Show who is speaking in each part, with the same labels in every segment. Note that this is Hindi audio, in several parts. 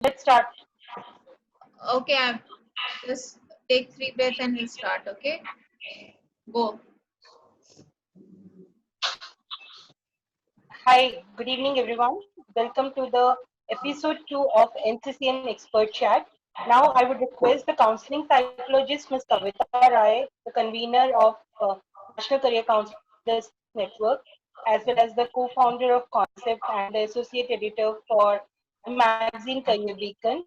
Speaker 1: Let's start.
Speaker 2: Okay, I'm just take 3 breaths and we'll start. Okay, go.
Speaker 1: Hi, good evening, everyone. Welcome to the episode 2 of NCCN Expert Chat. Now, I would request the counseling psychologist, Ms. Kavita Rai, the convener of National Career Counselors Network, as well as the co-founder of Concept and the associate editor for the magazine Career Beacon,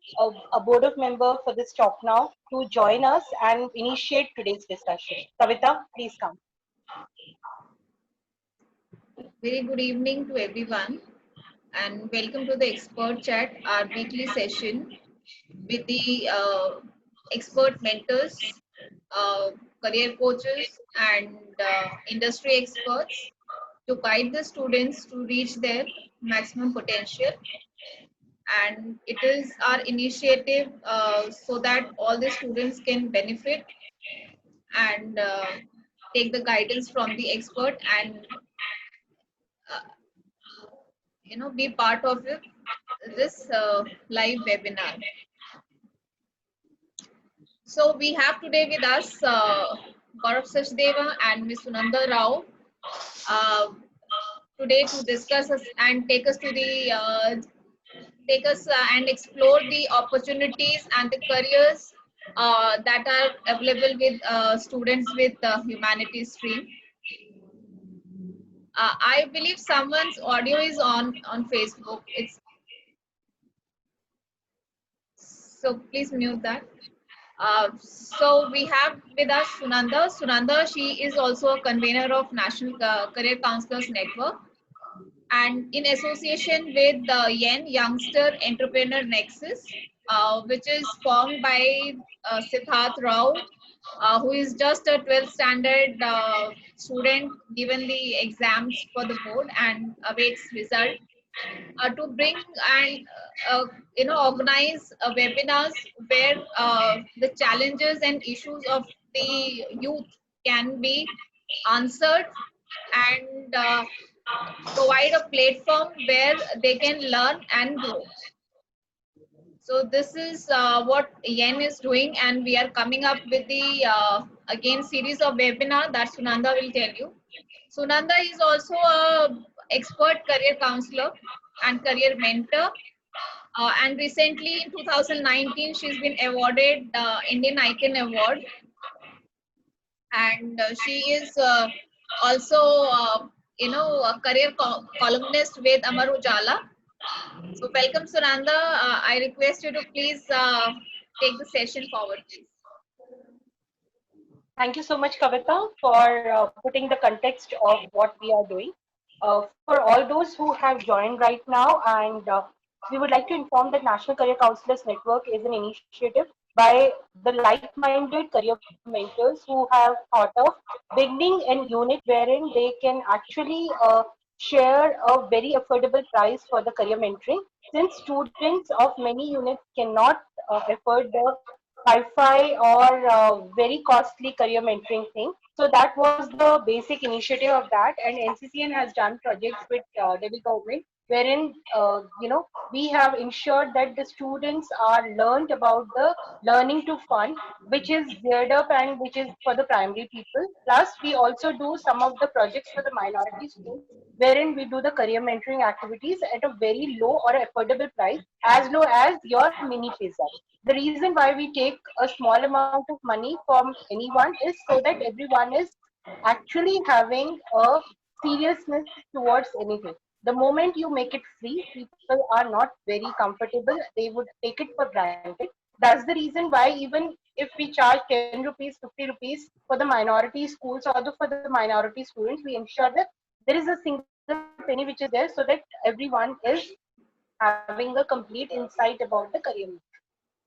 Speaker 1: a board of member for this talk now, to join us and initiate today's discussion. Kavita, please come.
Speaker 2: Very good evening to everyone, and welcome to the Expert Chat, our weekly session with the expert mentors, career coaches, and industry experts to guide the students to reach their maximum potential. And it is our initiative so that all the students can benefit and take the guidance from the expert and uh, be part of this live webinar. So we have today with us Gaurav Sachdeva and Ms. Sunanda Rao uh, today to discuss us and take us and explore the opportunities and the careers that are available with students with humanities stream. I believe someone's audio is on Facebook. It's so please mute that. So we have with us Sunanda. Sunanda, she is also a convener of National Career Counselors Network, and in association with the YEN Youngster Entrepreneur Nexus, which is formed by Siddharth Rao, who is just a 12th standard student given the exams for the board and awaits result to bring and organize webinars where the challenges and issues of the youth can be answered and provide a platform where they can learn and grow. So this is what Yen is doing, and we are coming up with the again series of webinar that Sunanda will tell you. Sunanda is also a expert career counselor and career mentor. And recently in 2019, she's been awarded Indian Icon Award, and she is also a career columnist with Amar Ujala. So welcome, Sunanda. I request you to please take the session forward, please.
Speaker 1: Thank you so much, Kavita, for putting the context of what we are doing. For all those who have joined right now, and we would like to inform that National Career Counselors Network is an initiative by the like-minded career mentors who have thought of beginning an unit wherein they can actually share a very affordable price for the career mentoring. Since students of many units cannot afford the hi-fi or very costly career mentoring thing. So that was the basic initiative of that, and NCCN has done projects with Delhi government, wherein we have ensured that the students are learned about the learning to fund, which is geared up and which is for the primary people. Plus, we also do some of the projects for the minority schools, wherein we do the career mentoring activities at a very low or affordable price, as low as your mini pizza. The reason why we take a small amount of money from anyone is so that everyone is actually having a seriousness towards anything. The moment you make it free, people are not very comfortable. They would take it for granted. That's the reason why even if we charge 10 rupees, 50 rupees for the minority schools or for the minority students, we ensure that there is a single penny which is there so that everyone is having a complete insight about the career.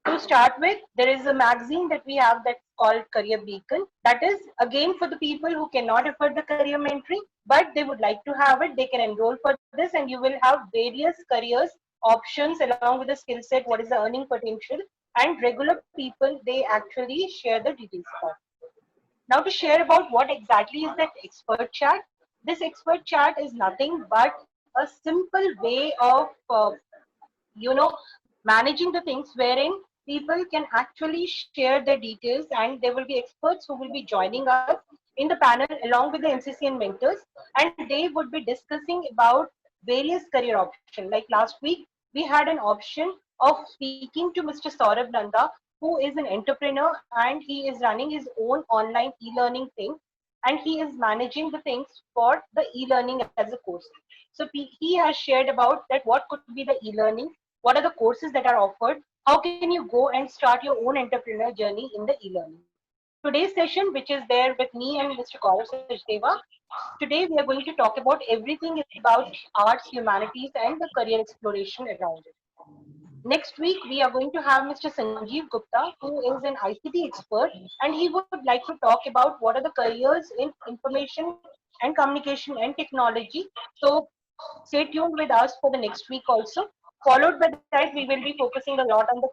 Speaker 1: To start with, there is a magazine that we have that's called Career Beacon. That is again for the people who cannot afford the career mentoring, but they would like to have it. They can enroll for this, and you will have various careers options along with the skill set. What is the earning potential? And regular people they actually share the details about. Now to share about what exactly is that expert chat. This expert chat is nothing but a simple way of you know managing the things wherein people can actually share their details, and there will be experts who will be joining us in the panel along with the MCC and mentors, and they would be discussing about various career options. Like last week, we had an option of speaking to Mr. Saurabh Nanda, who is an entrepreneur and he is running his own online e-learning thing, and he is managing the things for the e-learning as a course. So he has shared about that what could be the e-learning, what are the courses that are offered, how can you go and start your own entrepreneur journey in the e-learning. Today's session, which is there with me and Mr. Gaurav Sachdeva, today we are going to talk about everything about arts, humanities, and the career exploration around it. Next week, we are going to have Mr. Sanjeev Gupta, who is an ICT expert, and he would like to talk about what are the careers in information and communication and technology. So stay tuned with us for the next week also. Followed by that, we will be focusing a lot on the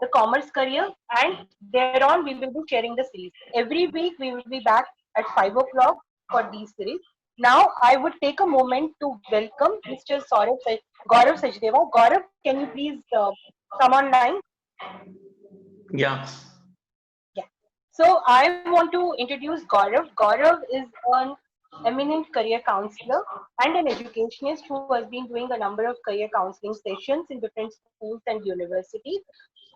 Speaker 1: the commerce career, and thereon we will be sharing the series. Every week we will be back at 5 o'clock for these series. Now I would take a moment to welcome Mr. Gaurav Sachdeva. Gaurav, can you please come online?
Speaker 3: Yeah,
Speaker 1: Yeah. So I want to introduce Gaurav. Gaurav is an eminent career counselor and an educationist who has been doing a number of career counseling sessions in different schools and universities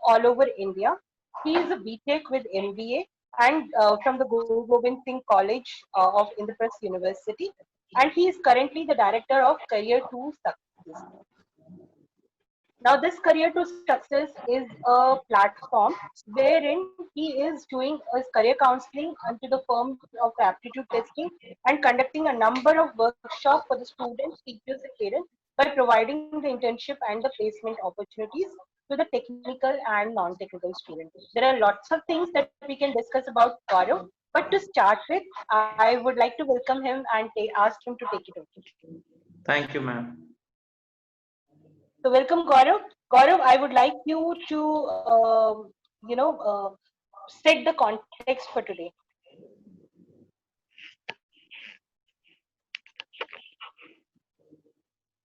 Speaker 1: all over India. He is a BTech with MBA and from the Guru Gobind Singh College of Indraprasth University, and he is currently the director of Career to Success. Now, this Career to Success is a platform wherein he is doing a career counseling unto the firms of aptitude testing and conducting a number of workshops for the students, teachers, and parents by providing the internship and the placement opportunities to the technical and non-technical students. There are lots of things that we can discuss about Gaurav, but to start with, I would like to welcome him and ask him to take it over.
Speaker 3: thank you, ma'am.
Speaker 1: So welcome, Gaurav. Gaurav, I would like you to, set the context for today.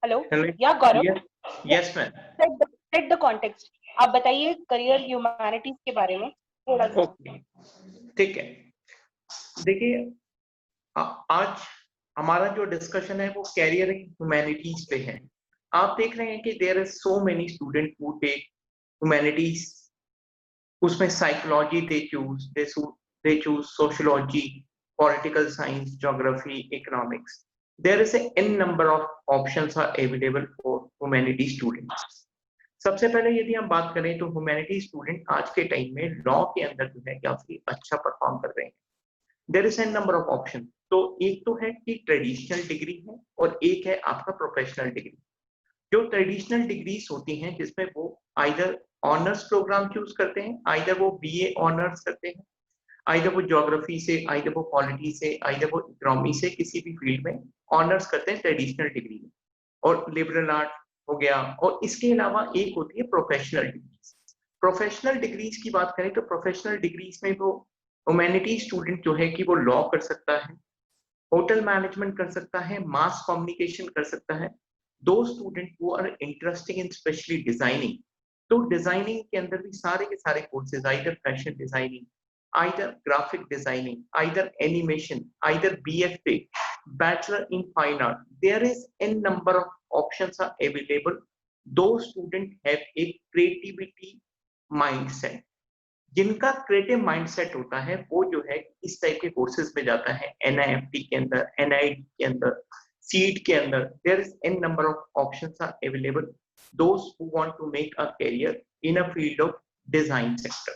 Speaker 1: Hello.
Speaker 3: Hello.
Speaker 1: Yeah, Gaurav.
Speaker 3: Yes,
Speaker 1: Yeah,
Speaker 3: yes, ma'am.
Speaker 1: set the context. आप बताइए करियर ह्यूमैनिटीज के बारे में थोड़ा सा.
Speaker 3: ओके, ठीक है। देखिए, आज हमारा जो डिस्कशन है वो कैरियर इन ह्यूमैनिटीज पे है। आप देख रहे हैं कि there is so many student who take humanities, उसमें psychology they choose sociology, political science, geography, economics. There is an number of options are available for humanity students. सबसे पहले यदि हम बात करें तो ह्यूमैनिटी स्टूडेंट आज के टाइम में लॉ के अंदर जो है काफी अच्छा परफॉर्म कर रहे हैं। There is an number of option. तो एक तो है कि ट्रेडिशनल डिग्री है और एक है आपका प्रोफेशनल डिग्री। जो ट्रेडिशनल डिग्रीज होती हैं जिसमें वो आइदर ऑनर्स प्रोग्राम चूज करते हैं, आइदर वो बीए ऑनर्स करते हैं, आइदर वो ज्योग्राफी से, आइदर वो पॉलिटी से, आइदर वो इकोनॉमी से, किसी भी फील्ड में ऑनर्स करते हैं ट्रेडिशनल डिग्री में, और लिबरल आर्ट हो गया। और इसके अलावा एक होती है प्रोफेशनल डिग्रीज। प्रोफेशनल डिग्रीज की बात करें तो प्रोफेशनल डिग्रीज में वो ह्यूमैनिटी स्टूडेंट जो है कि वो लॉ कर सकता है, होटल मैनेजमेंट कर सकता है, मास कम्युनिकेशन कर सकता है। Those student who are interesting in specially designing, तो डिजाइनिंग के अंदर भी सारे के सारे courses, either fashion designing, either graphic designing, either animation, either BFA, bachelor in fine art, there is an number of options are available. Those student have a creativity mindset. जिनका क्रिएटिव माइंडसेट होता है वो जो है इस टाइप के कोर्सेज में जाता है, NIFT के अंदर, NIT के अंदर, सीट के अंदर। There is an number of options are available those who want to make a career in a field of design sector.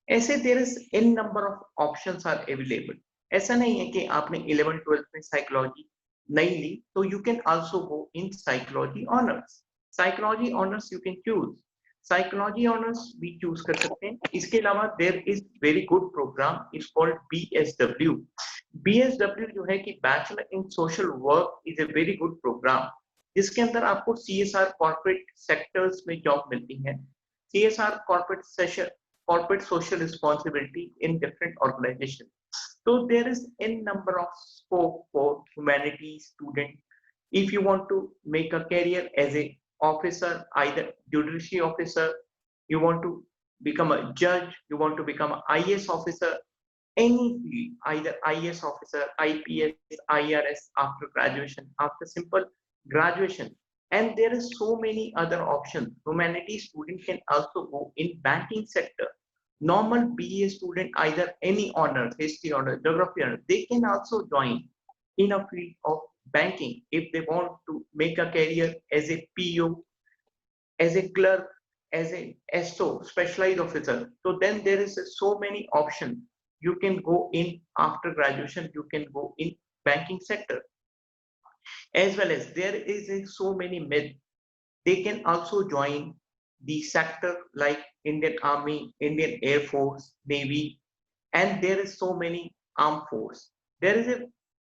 Speaker 3: ऐसे there is an number of options are available. ऐसा नहीं है कि आपने 11th-12th में साइकोलॉजी नहीं ली तो you can also go in psychology honours. Psychology honours you can choose, psychology honours भी चूज कर सकते हैं। इसके अलावा there is very good program is called BSW। BSW जो है कि bachelor in social work is a very good program, जिसके अंदर आपको CSR कॉर्पोरेट सेक्टर्स में जॉब मिलती है। CSR corporate social responsibility in different organizations. So there is n number of scope for humanities student if you want to make a career as a officer, either judiciary officer, you want to become a judge, you want to become an IAS officer, any field, either IAS officer, IPS, IRS after graduation, after simple graduation. And there is so many other options. Humanities student can also go in banking sector. Normal BA student, either any honors, history honors, geography honors, they can also join in a field of banking if they want to make a career as a PO, as a clerk, as a SO, specialized officer. So then there is so many options. You can go in after graduation, you can go in banking sector. As well as there is so many myths. They can also join the sector like Indian Army, Indian Air Force, Navy, and there is so many armed force. There is a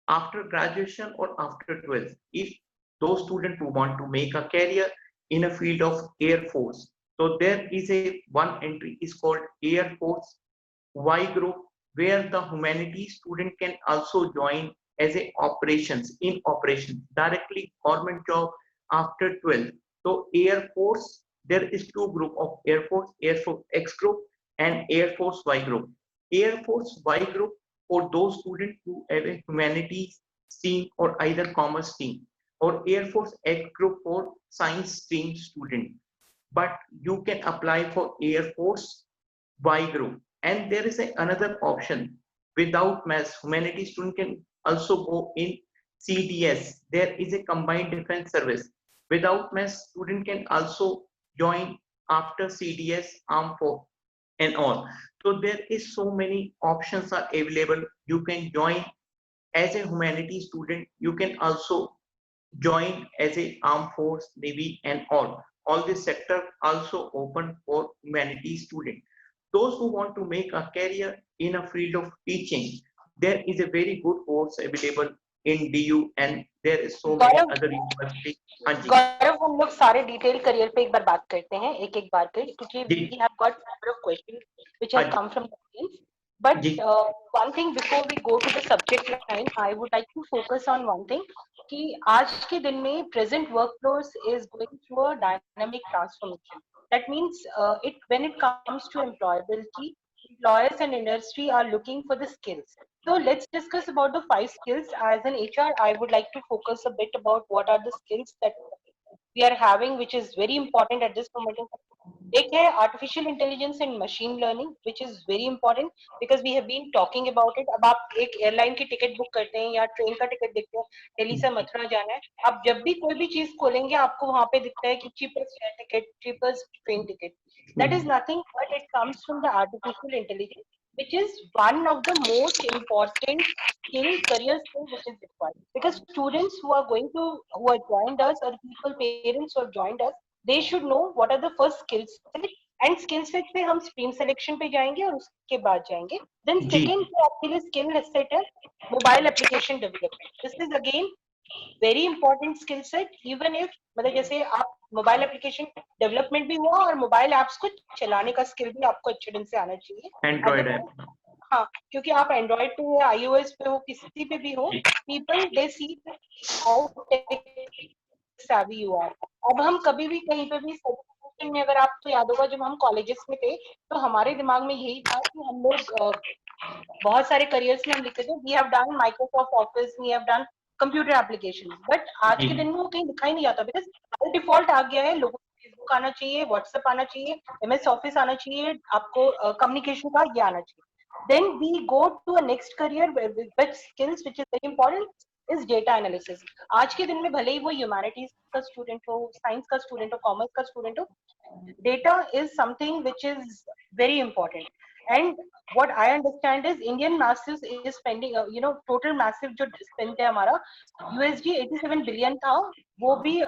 Speaker 3: after graduation or after 12th, if those students who want to make a career in a field of Air Force, so there is a one entry is called Air Force Y group, where the humanities student can also join as a operations in operations directly government job after 12th. So Air Force, there is two group of Air Force X group and Air Force Y group. Air Force Y group for those students who have a humanities stream or either commerce stream, or Air Force X group for science stream student. But you can apply for Air Force Y group. And there is another option without maths, humanities student can also go in CDS. There is a combined defense service. Without maths, student can also join after CDS, armed force and all. So there is so many options are available. You can join as a humanities student. You can also join as a armed force, Navy and all. All this sector also open for humanities student. Those who want to make a career in a field of teaching, there is a very good course available in DU and there is so many
Speaker 1: Gaurav
Speaker 3: other universities. हाँ जी
Speaker 1: गौरव हम लोग सारे डिटेल करियर पे एक बार बात करते हैं एक एक बार कर क्योंकि
Speaker 3: जी
Speaker 1: we have got number of questions which
Speaker 3: हाँ
Speaker 1: have
Speaker 3: ji
Speaker 1: come from the audience. But
Speaker 3: ji
Speaker 1: one thing before we go to the subject line, I would like to focus on one thing कि आज के दिन में present workforce is going through a dynamic transformation. That means when it comes to employability, employers and industry are looking for the skills. So let's discuss about the 5 skills. As an HR, I would like to focus a bit about what are the skills that we are having, which is very important at this moment in time. एक है artificial intelligence and machine learning, which is very important because we have been talking about it. अब आप एक एयरलाइन की टिकट बुक करते हैं या ट्रेन का टिकट देखते हैं, दिल्ली से मथुरा जाना है, आप जब भी कोई भी चीज खोलेंगे आपको वहां पे दिखता है कि cheapest air ticket, cheapest train ticket. That is nothing but it comes from the artificial intelligence, which is one of the most important career skill which is required. Because students who are joined us, or people, parents who have joined us, they should know what are the first skills set, and skill set पे हम stream selection पे जाएंगे और उसके बाद जाएंगे. Then
Speaker 3: जी
Speaker 1: second जो आपके लिए skill set है mobile application development. This is again very important skill set. Even if मतलब जैसे आप मोबाइल एप्लीकेशन डेवलपमेंट भी हुआ और मोबाइल एप्स को चलाने का स्किल भी आपको अच्छे ढंग से आना चाहिए.
Speaker 3: एंड्रॉइड ऐप
Speaker 1: हाँ, क्योंकि आप एंड्रॉइड पे हो, iOS पे हो, किसी पे भी हो, people they see how savvy you are. अब हम कभी भी कहीं पे भी सर्टिफिकेशन में, अगर आपको याद होगा जब हम कॉलेजेस में थे तो हमारे दिमाग में यही था कि हम लोग बहुत सारे करियर्स में हम लिखते थे we have done Microsoft office, we have done computer application. But आज के दिन में वो कहीं दिखाई नहीं जाता बिकॉज बाय डिफॉल्ट आ गया है. लोगों को फेसबुक आना चाहिए, व्हाट्सएप आना चाहिए, MS ऑफिस आना चाहिए, आपको कम्युनिकेशन का ये आना चाहिए. Then we go to a next career which skills which is very important is data analysis. आज के दिन में भले ही वो humanities का स्टूडेंट हो, साइंस का स्टूडेंट हो, कॉमर्स का स्टूडेंट हो, data is something which is very important. And what I understand is Indian Massives is spending total massive जो spend है हमारा USD 87 billion था, वो भी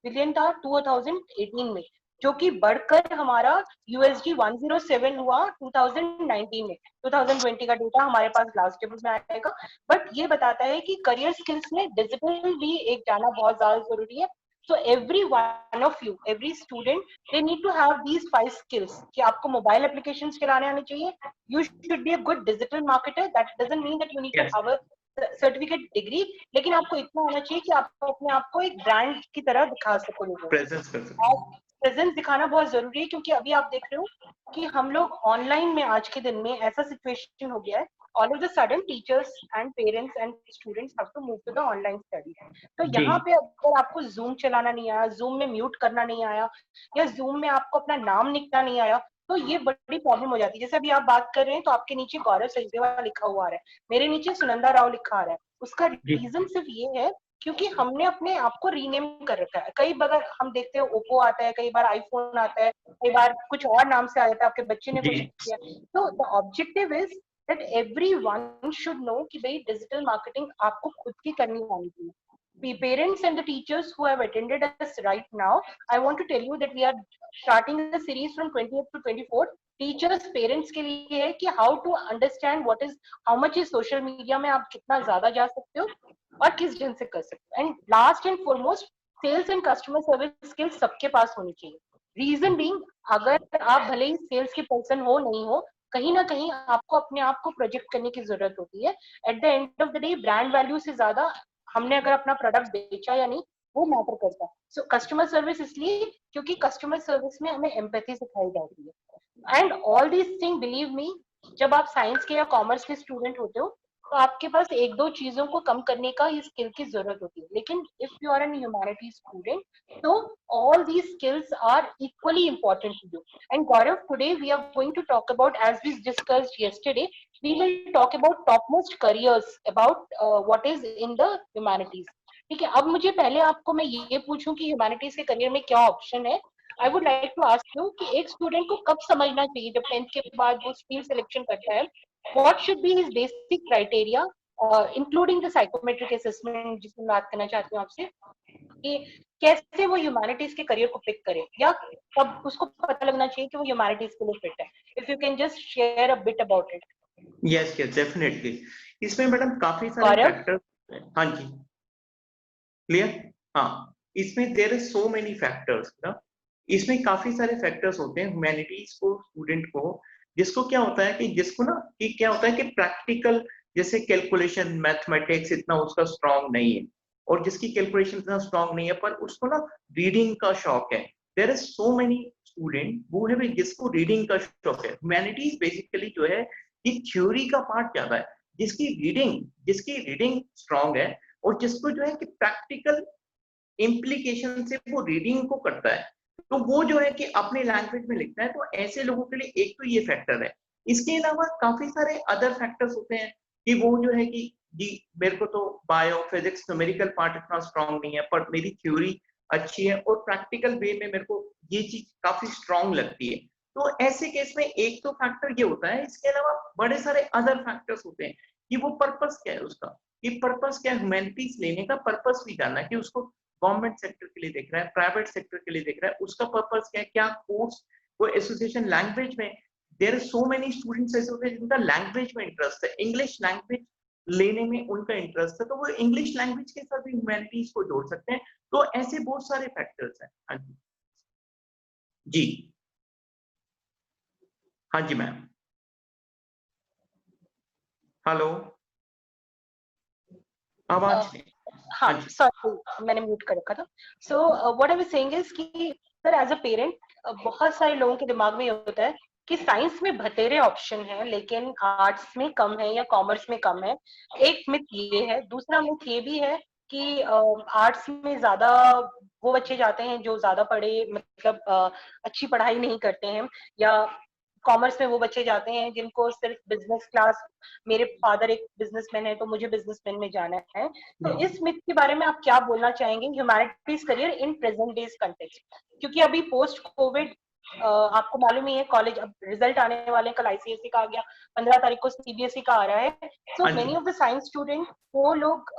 Speaker 1: बिलियन था 2018 में, जो कि बढ़कर हमारा USD 107 हुआ 2019 में. 2020 का डेटा हमारे पास लास्ट टेबल में आएगा. बट ये बताता है कि करियर स्किल्स में डिजिटल भी एक जाना बहुत ज्यादा जरूरी है. So every one of you, every student, they need to have these 5 skills. कि आपको मोबाइल एप्लीकेशंस चलाने आने चाहिए. You should be a good digital marketer. That doesn't mean that you need to
Speaker 3: Yes.
Speaker 1: have a certificate degree, लेकिन आपको इतना होना चाहिए कि आप अपने आप को एक ब्रांड की तरह दिखा सको लोगों को।
Speaker 3: प्रेजेंस कर सकते हैं।
Speaker 1: प्रेजेंस दिखाना बहुत जरूरी है, क्योंकि अभी आप देख रहे हो कि हम लोग ऑनलाइन में आज के दिन में ऐसा सिचुएशन हो गया है, all of the sudden teachers and parents and students have to move to the online study. तो यहाँ पे अगर आपको जूम चलाना नहीं आया, जूम में म्यूट करना नहीं आया, या जूम में आपको अपना नाम लिखना नहीं आया, तो ये बड़ी प्रॉब्लम हो जाती है। जैसे अभी आप बात कर रहे हैं तो आपके नीचे गौरव सचदेवा लिखा हुआ आ रहा है, मेरे नीचे सुनंदा राव लिखा आ रहा है। उसका रीजन सिर्फ ये है क्योंकि हमने अपने आप को रीनेम कर रखा है। कई बार हम देखते हैं ओप्पो आता है, कई बार आईफोन आता है, कई बार कुछ और नाम से आ जाता है, आपके बच्चे ने कुछ किया। तो the objective is that everyone should know कि भाई डिजिटल मार्केटिंग आपको खुद की करनी आनी चाहिए। Parents and the teachers who have attended us right now, I want to tell you that we are starting the series from 20th to 24th. Teachers parents के लिए है कि how to understand what is, how much is social media में आप कितना ज्यादा जा सकते हो और किस जन से कर सकते हो। And last and foremost, sales and customer service skills सबके पास होनी चाहिए। रीजन बीइंग, अगर आप भले ही सेल्स के पर्सन हो नहीं हो, कहीं ना कहीं आपको अपने आप को प्रोजेक्ट करने की जरूरत होती है। At the end of the day brand value से ज्यादा हमने अगर अपना प्रोडक्ट बेचा या नहीं, वो मैटर करता है। सो कस्टमर सर्विस इसलिए क्योंकि कस्टमर सर्विस में हमें एम्पैथी सिखाई जाती है। And all this thing, believe me, जब आप साइंस के या कॉमर्स के स्टूडेंट होते हो तो आपके पास एक दो चीजों को कम करने का ये स्किल की जरूरत होती है। लेकिन if you are an humanity student, तो all these skills are equally important to you. And Gaurav, today we are going to talk about, as we discussed yesterday, we will talk about topmost careers, about what is in the humanities. ठीक है, अब मुझे पहले आपको मैं ये पूछूं कि ह्यूमैनिटीज के करियर में क्या ऑप्शन है। I would like to ask you कि एक स्टूडेंट को कब समझना चाहिए जब 10th के बाद वो स्ट्रीम सिलेक्शन करता है, what should be his basic criteria including the psychometric assessment, जिसमें बात करना चाहती हूँ आपसे कि कैसे वो ह्यूमैनिटीज के करियर को पिक करे, या कब उसको पता लगना चाहिए कि वो ह्यूमैनिटीज के लिए फिट है। If you can just share a bit about it.
Speaker 3: Yes yes definitely. इसमें मैडम काफी सारे फैक्टर्स, हाँ जी क्लियर, हाँ इसमें there is so many factors ना, इसमें काफी सारे फैक्टर्स होते हैं ह्यूमैनिटीज को स्टूडेंट को, जिसको क्या होता है कि जिसको ना कि क्या होता है कि प्रैक्टिकल जैसे कैलकुलेशन मैथमेटिक्स इतना उसका स्ट्रांग नहीं है, और जिसकी कैलकुलेशन इतना स्ट्रांग नहीं है पर उसको ना रीडिंग का शौक है। There is so many student वो है जिसको रीडिंग का शौक है। ह्यूमैनिटीज बेसिकली जो है कि थ्योरी का पार्ट ज्यादा है, जिसकी रीडिंग स्ट्रांग है और जिसको जो है कि प्रैक्टिकल इम्प्लीकेशन से वो रीडिंग को करता है, तो वो जो है कि अपने लैंग्वेज में लिखता है। तो ऐसे लोगों के लिए एक तो ये फैक्टर है। इसके अलावा काफी सारे अदर फैक्टर्स होते हैं कि वो जो है कि जी मेरे को तो बायो फिजिक्स न्यूमेरिकल पार्ट इतना स्ट्रांग नहीं है, पर मेरी थ्योरी अच्छी है और प्रैक्टिकल वे में मेरे को ये चीज काफी स्ट्रांग लगती है। तो ऐसे केस में एक तो फैक्टर ये होता है। इसके अलावा बड़े सारे अदर फैक्टर्स होते हैं कि वो पर्पस क्या है उसका, कि पर्पस क्या है, ह्यूमैनिटीज लेने का पर्पस भी जानना है कि उसको गवर्नमेंट सेक्टर के लिए देख रहा है, प्राइवेट सेक्टर के लिए देख रहा है, उसका पर्पस क्या है, क्या कोर्स वो एसोसिएशन लैंग्वेज में। There are so many students ऐसे होते हैं जिनका लैंग्वेज में इंटरेस्ट है, इंग्लिश लैंग्वेज लेने में उनका इंटरेस्ट है, तो वो इंग्लिश लैंग्वेज के साथ भी ह्यूमैनिटीज को जोड़ सकते हैं। तो ऐसे बहुत सारे फैक्टर्स हैं। हाँ जी जी, हाँ जी मैम, हेलो आवाज नहीं,
Speaker 1: हाँ सॉरी मैंने म्यूट कर रखा था। So what I was saying is कि सर एज अ पेरेंट बहुत सारे लोगों के दिमाग में ये होता है कि साइंस में बतेरे ऑप्शन है लेकिन आर्ट्स में कम है या कॉमर्स में कम है। एक मिथ ये है। दूसरा मिथ ये भी है कि आर्ट्स में ज्यादा वो बच्चे जाते हैं जो ज्यादा पढ़े, मतलब अच्छी पढ़ाई नहीं करते हैं, या कॉमर्स में वो बच्चे जाते हैं जिनको सिर्फ बिजनेस क्लास, मेरे फादर एक बिजनेसमैन है तो मुझे बिजनेसमैन में जाना है। तो इस मिथ के बारे में आप क्या बोलना चाहेंगे, humanities career in present days context? क्योंकि अभी पोस्ट कोविड आपको मालूम ही है, कॉलेज अब रिजल्ट आने वाले हैं, कल आईसीएसई का आ गया, 15 तारीख को सीबीएसई का आ रहा है। So many of the science student, वो लोग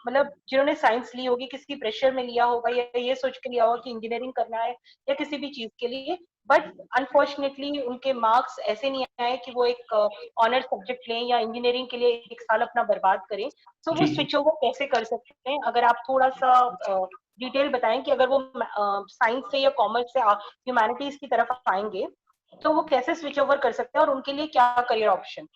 Speaker 1: मतलब जिन्होंने साइंस ली होगी, किसी प्रेशर में लिया होगा या ये सोच के लिया होगा कि इंजीनियरिंग करना है या किसी भी चीज के लिए, बट अनफॉर्चुनेटली उनके मार्क्स ऐसे नहीं आए कि वो एक ऑनर सब्जेक्ट लें या इंजीनियरिंग के लिए एक साल अपना बर्बाद करें। तो वो स्विच ओवर कैसे कर सकते हैं? अगर आप थोड़ा सा डिटेल बताएं कि अगर वो साइंस से या कॉमर्स से ह्यूमैनिटीज की तरफ आएंगे तो वो कैसे स्विच ओवर कर सकते हैं और उनके लिए क्या करियर ऑप्शन?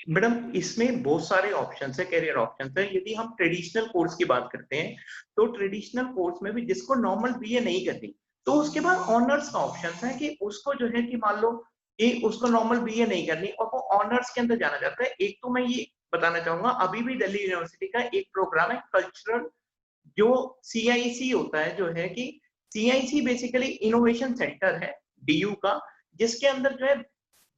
Speaker 3: मैडम इसमें बहुत सारे ऑप्शंस है, कैरियर ऑप्शंस है। यदि हम ट्रेडिशनल कोर्स की बात करते हैं तो ट्रेडिशनल कोर्स में भी जिसको नॉर्मल बीए नहीं करनी तो उसके बाद ऑनर्स का ऑप्शन है कि उसको जो है कि मान लो कि उसको नॉर्मल बीए नहीं करनी और वो ऑनर्स के अंदर जाना चाहता है। एक तो मैं ये बताना चाहूंगा, अभी भी दिल्ली यूनिवर्सिटी का एक प्रोग्राम है कल्चरल, जो CIC होता है, जो है कि CIC बेसिकली इनोवेशन सेंटर है DU का, जिसके अंदर जो है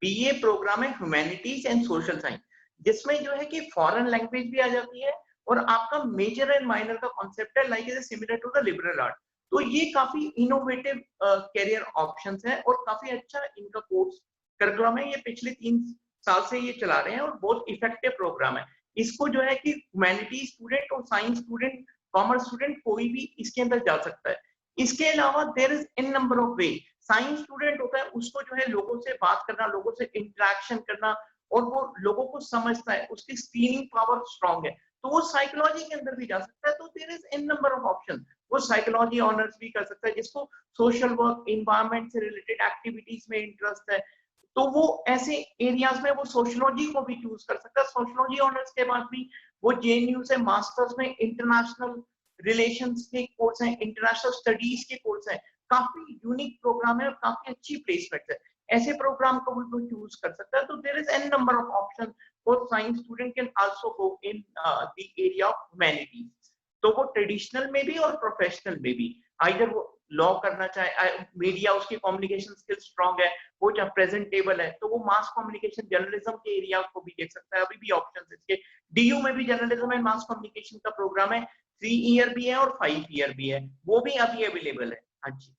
Speaker 3: BA प्रोग्राम है ह्यूमैनिटीज एंड सोशल साइंस, जिसमें जो है कि फॉरेन लैंग्वेज भी आ जाती है और आपका मेजर एंड माइनर का कॉन्सेप्ट है like is similar to the liberal art. तो ये काफी इनोवेटिव कैरियर ऑप्शंस है और काफी अच्छा इनका कोर्स करिकुलम है। ये पिछले 3 साल से ये चला रहे हैं और बहुत इफेक्टिव प्रोग्राम है। इसको जो है कि ह्यूमैनिटीज स्टूडेंट और साइंस स्टूडेंट, कॉमर्स स्टूडेंट कोई भी इसके अंदर जा सकता है। इसके अलावा there is in number of way. Science student होता है, उसको जो है लोगों से बात करना, लोगों से इंटरेक्शन करना और वो लोगों को समझता है, उसकी स्क्रीनिंग पावर स्ट्रांग है, तो वो साइकोलॉजी के अंदर भी जा सकता है। तो there is in number of option. वो साइकोलॉजी ऑनर्स भी कर सकता है, जिसको सोशल वर्क, एनवायरनमेंट से रिलेटेड एक्टिविटीज में इंटरेस्ट है तो वो ऐसे एरियाज में वो सोशियोलॉजी को भी चूज कर सकता है। सोशियोलॉजी ऑनर्स के बाद भी वो JNU से मास्टर्स में इंटरनेशनल रिलेशंस के कोर्स हैं, इंटरनेशनल स्टडीज के कोर्स हैं, काफी यूनिक प्रोग्राम है और काफी अच्छी प्लेसमेंट है। ऐसे प्रोग्राम को भी वो चूज कर सकता है। तो there is an number of option for science student can also go in the area of humanities. तो वो ट्रेडिशनल में भी और प्रोफेशनल में भी, आइदर वो लॉ करना चाहे, मीडिया उसकी कम्युनिकेशन स्किल स्ट्रांग है, वो चाहे प्रेजेंटेबल है, तो वो मास कम्युनिकेशन जर्नलिज्म के एरिया को भी देख सकता है। अभी भी ऑप्शन इसके DU में भी जर्नलिज्म एंड मास कम्युनिकेशन का प्रोग्राम है, 3 ईयर भी है और 5 ईयर भी है, वो भी अभी अवेलेबल है। हाँ जी,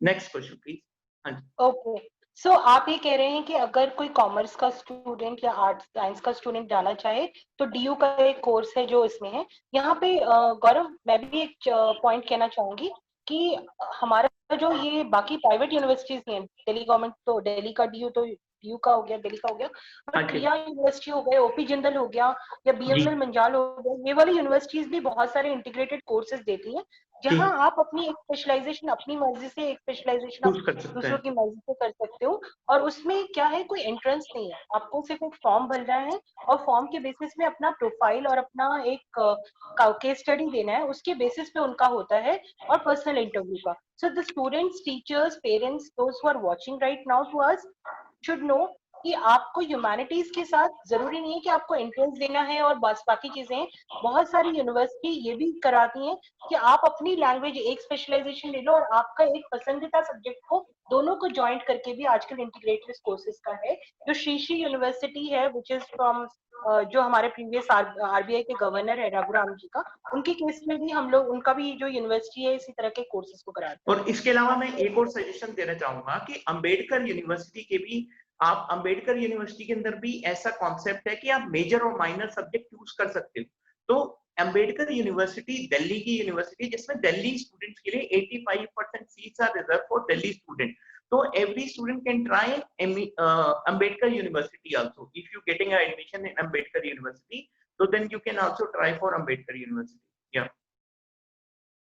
Speaker 3: नेक्स्ट क्वेश्चन प्लीज। हाँ जी,
Speaker 1: ओके, सो आप ये कह रहे हैं कि अगर कोई कॉमर्स का स्टूडेंट या आर्ट्स साइंस का स्टूडेंट जाना चाहे तो DU का एक कोर्स है जो इसमें है। यहाँ पे गौरव, मैं भी एक पॉइंट कहना चाहूंगी कि हमारा जो ये बाकी प्राइवेट यूनिवर्सिटीज हैं, दिल्ली गवर्नमेंट तो दिल्ली का DU तो DU का हो गया, दिल्ली का हो गया,
Speaker 3: हाँ
Speaker 1: बट
Speaker 3: जी,
Speaker 1: रिया यूनिवर्सिटी हो गया, OP जिंदल हो गया या
Speaker 3: जी,
Speaker 1: BML मंजाल हो गया, ये वाली यूनिवर्सिटीज भी बहुत सारे इंटीग्रेटेड कोर्सेज देती हैं जहां
Speaker 3: जी,
Speaker 1: आप अपनी एक स्पेशलाइजेशन अपनी मर्जी से, एक स्पेशलाइजेशन
Speaker 3: चूज कर सकते
Speaker 1: दूसरों
Speaker 3: हैं।
Speaker 1: की मर्जी से कर सकते हो। और उसमें क्या है, कोई एंट्रेंस नहीं है, आपको सिर्फ एक फॉर्म भरना है और फॉर्म के बेसिस में अपना प्रोफाइल और अपना एक केस स्टडी देना है, उसके बेसिस पे उनका होता है और पर्सनल इंटरव्यू का। So the students, teachers, parents, those who are watching right now to us should know कि आपको ह्यूमैनिटीज के साथ जरूरी नहीं है कि आपको एंट्रेंस देना है और बस बाकी चीजें। बहुत सारी यूनिवर्सिटी ये भी कराती हैं कि आप अपनी लैंग्वेज एक स्पेशलाइजेशन ले लो और आपका एक पसंदीदा सब्जेक्ट को दोनों को ज्वाइंट करके भी आजकल इंटीग्रेटेड कोर्सेज का है। जो श्री यूनिवर्सिटी है विच इज फ्रॉम जो हमारे प्रीवियस RBI के गवर्नर है रघुराम जी का, उनके केस में भी हम लोग उनका भी जो यूनिवर्सिटी है इसी तरह के कोर्सेज को कराते
Speaker 3: और इसके अलावा मैं एक और सजेशन देना चाहूंगा कि अंबेडकर यूनिवर्सिटी के भी, आप अंबेडकर यूनिवर्सिटी के अंदर भी ऐसा कॉन्सेप्ट है कि आप मेजर और माइनर सब्जेक्ट चूज कर सकते हो। तो अंबेडकर यूनिवर्सिटी दिल्ली की यूनिवर्सिटी, जिसमें दिल्ली स्टूडेंट्स के लिए 85% seats are reserve for Delhi student. तो every student can try Ambedkar university also. If you getting admission in Ambedkar university, तो then you can also try for Ambedkar university. या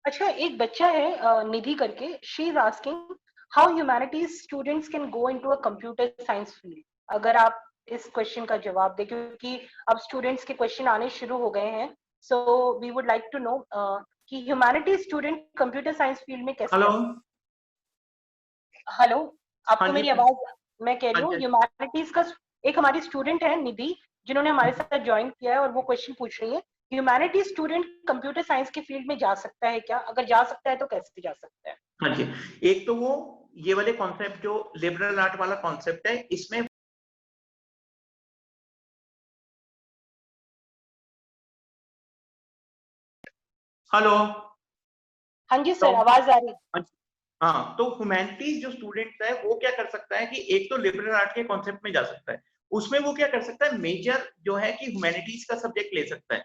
Speaker 1: अच्छा, एक बच्चा है निधि करके, she is asking how humanities students can go into a computer science field. अगर आप इस क्वेश्चन का जवाब दें, क्योंकि अब स्टूडेंट्स के क्वेश्चन आने शुरू हो गए हैं, so we would like to know कि humanities student computer science field में कैसे
Speaker 3: हेलो,
Speaker 1: जा। हेलो,
Speaker 3: हाँ
Speaker 1: आपको
Speaker 3: जी,
Speaker 1: मेरी आवाज? मैं कह रही
Speaker 3: हाँ
Speaker 1: हूँ
Speaker 3: जी,
Speaker 1: ह्यूमैनिटीज का एक हमारी स्टूडेंट है निधि, जिन्होंने हमारे साथ ज्वाइन किया है और वो क्वेश्चन पूछ रही है, ह्यूमैनिटीज स्टूडेंट कंप्यूटर साइंस की फील्ड में जा सकता है क्या? अगर जा सकता है तो कैसे जा सकता है?
Speaker 3: हाँ जी। एक तो वो ये वाले कॉन्सेप्ट जो लिबरल आर्ट वाला कॉन्सेप्ट है, इसमें हेलो,
Speaker 1: हाँ जी
Speaker 3: तो
Speaker 1: सर, आवाज आ रही।
Speaker 3: हाँ, तो ह्यूमैनिटीज जो स्टूडेंट है वो क्या कर सकता है कि एक तो लिबरल आर्ट के कॉन्सेप्ट में जा सकता है। उसमें वो क्या कर सकता है, मेजर जो है कि ह्यूमैनिटीज का सब्जेक्ट ले सकता है,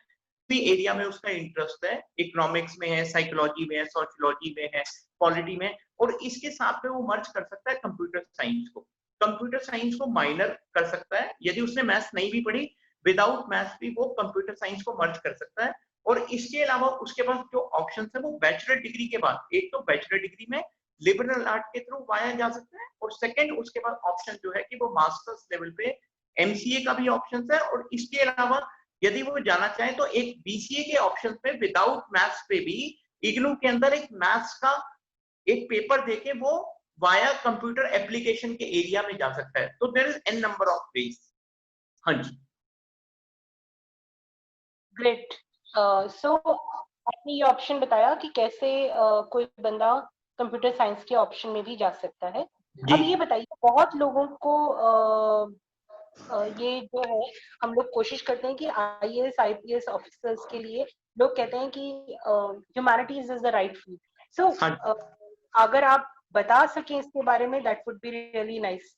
Speaker 3: भी एरिया में उसका इंटरेस्ट है, इकोनॉमिक्स में है, साइकोलॉजी में है, सोशियोलॉजी में है, पॉलिटी में, और इसके साथ में वो मर्ज कर सकता है कंप्यूटर साइंस को। कंप्यूटर साइंस को माइनर कर सकता है, यदि उसने मैथ्स नहीं भी पढ़ी, विदाउट मैथ्स भी वो कंप्यूटर साइंस को मर्ज कर सकता है। और इसके अलावा उसके पास जो ऑप्शन है वो बैचलर डिग्री के बाद, एक तो बैचलर डिग्री में लिबरल आर्ट के थ्रू वाया जा सकता है, और सेकंड उसके बाद ऑप्शन जो है कि वो मास्टर्स लेवल पे MCA का भी ऑप्शन है, और इसके अलावा यदि वो जाना चाहे तो एक BCA के ऑप्शन पे विदाउट मैथ्स पे भी इग्नू के अंदर एक मैथ्स का एक पेपर देके वो वाया कंप्यूटर एप्लीकेशन के एरिया में जा सकता है। तो there is an number of ways. हाँ जी,
Speaker 1: ग्रेट। सो आपने ये ऑप्शन बताया कि कैसे कोई बंदा कंप्यूटर साइंस के ऑप्शन में भी जा सकता है। अब ये बताइए, बहुत लोगों को ये जो है, हम लोग कोशिश करते हैं कि IAS IPS ऑफिसर्स के लिए लोग कहते हैं कि humanities is the right field. So अगर आप बता सकें इसके बारे में, that would be really nice.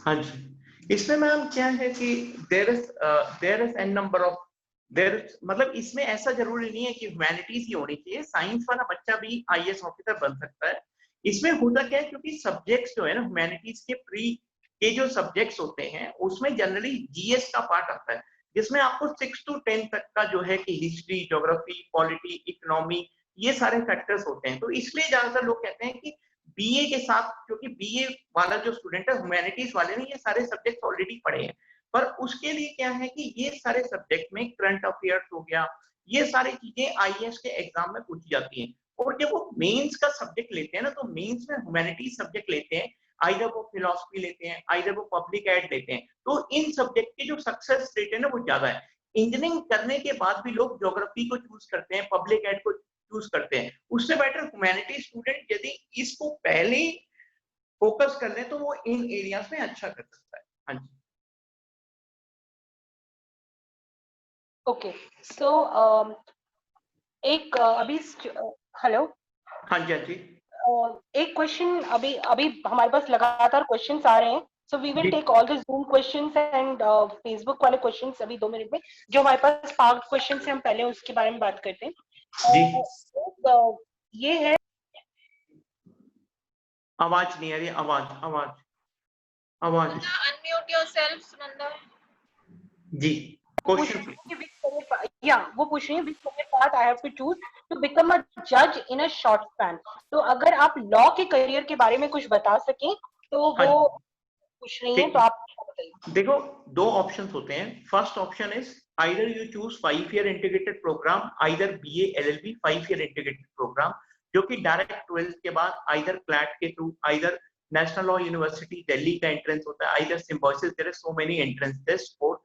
Speaker 3: हाँ जी, इसमें मैम क्या है कि there is an number of मतलब इसमें ऐसा जरूरी नहीं है कि ह्यूमैनिटीज ही होनी चाहिए, साइंस वाला बच्चा भी IAS ऑफिसर बन सकता है। इसमें होता क्या है, क्योंकि सब्जेक्ट्स जो है ना ह्यूमैनिटीज के प्री के जो सब्जेक्ट्स होते हैं उसमें जनरली GS का पार्ट आता है, जिसमें आपको 6 to 10 तक का जो है कि हिस्ट्री, ज्योग्राफी, पॉलिटी, इकोनॉमी, ये सारे फैक्टर्स होते हैं। तो इसलिए ज्यादातर लोग कहते हैं कि BA के साथ, क्योंकि BA वाला जो स्टूडेंट है, ह्यूमैनिटीज वाले ने ये सारे सब्जेक्ट्स ऑलरेडी पढ़े हैं, पर उसके लिए क्या है कि ये सारे सब्जेक्ट में करंट अफेयर्स हो गया, ये सारी चीजें IAS के एग्जाम में पूछी जाती हैं। और जब वो मेंस का सब्जेक्ट लेते हैं ना, तो मेंस में ह्यूमैनिटीज सब्जेक्ट लेते हैं, आइदर वो फिलॉसफी लेते हैं, आइदर वो पब्लिक एड लेते हैं, तो इन सब्जेक्ट की जो सक्सेस रेट है ना वो ज्यादा है। इंजीनियरिंग करने के बाद भी लोग ज्योग्राफी को चूज करते हैं, पब्लिक एड को चूज करते हैं, उससे बेटर ह्यूमैनिटीज स्टूडेंट यदि इसको पहले फोकस कर ले तो वो इन एरियाज में अच्छा कर सकता है। हाँ जी,
Speaker 1: ओके। सो एक अभी हेलो,
Speaker 3: हाँ जी, हाँ जी,
Speaker 1: एक क्वेश्चन, अभी अभी हमारे पास लगातार क्वेश्चंस आ रहे हैं, सो वी विल
Speaker 3: जी,
Speaker 1: take all the Zoom questions and Facebook वाले क्वेश्चंस अभी 2 मिनट में। जो हमारे पास पार्क क्वेश्चंस हैं, हम पहले उसके बारे में बात करते हैं।
Speaker 3: जी।
Speaker 1: ये है,
Speaker 3: आवाज नहीं आ रही, आवाज आवाज आवाज।
Speaker 2: Unmute yourself, Sunanda.
Speaker 3: जी,
Speaker 1: पूछ
Speaker 3: क्वेश्चन
Speaker 1: रही है वो पूछ रही है which career path I have to choose to become a judge in a short span। तो अगर आप लॉ के करियर के बारे में कुछ बता सकें तो
Speaker 3: हाँ
Speaker 1: वो
Speaker 3: जी,
Speaker 1: पूछ रही हैं,
Speaker 3: ठीक
Speaker 1: तो
Speaker 3: है।
Speaker 1: आप बताइए।
Speaker 3: देखो, दो ऑप्शंस होते हैं। First option is either you choose 5 year integrated program, either BA LLB 5 year integrated program, जो कि डायरेक्ट 12th के बाद आइदर क्लैट के through, either national law university Delhi का एंट्रेंस होता है, either Symbiosis, there are so many entrance test for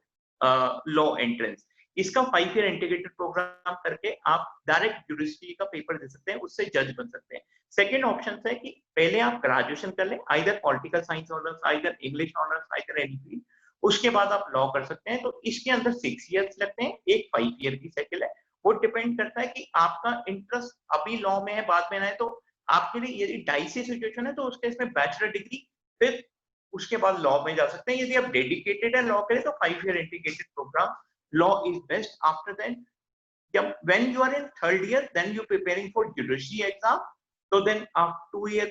Speaker 3: law entrance. इसका 5 year इंटीग्रेटेड प्रोग्राम करके आप डायरेक्ट ज्यूडिशरी का पेपर दे सकते हैं, उससे जज बन सकते हैं। सेकेंड ऑप्शन है कि पहले आप ग्रेजुएशन कर लें, either political science honours, either English honours, either any field, उसके बाद आप लॉ कर सकते हैं। तो इसके अंदर 6 years लगते हैं, एक 5 year की साइकिल है। वो डिपेंड करता है कि आपका इंटरेस्ट अभी लॉ में है, बाद में ना है। तो आपके लिए यदि डाइसी सिचुएशन है तो उसके इसमें बैचलर डिग्री, फिर उसके बाद लॉ में जा सकते हैं। यदि आप डेडिकेटेड है लॉ के लिए, तो 5 year integrated program law is best. After that, जब when you are in third year, then you preparing for judiciary exam, so then after 2 year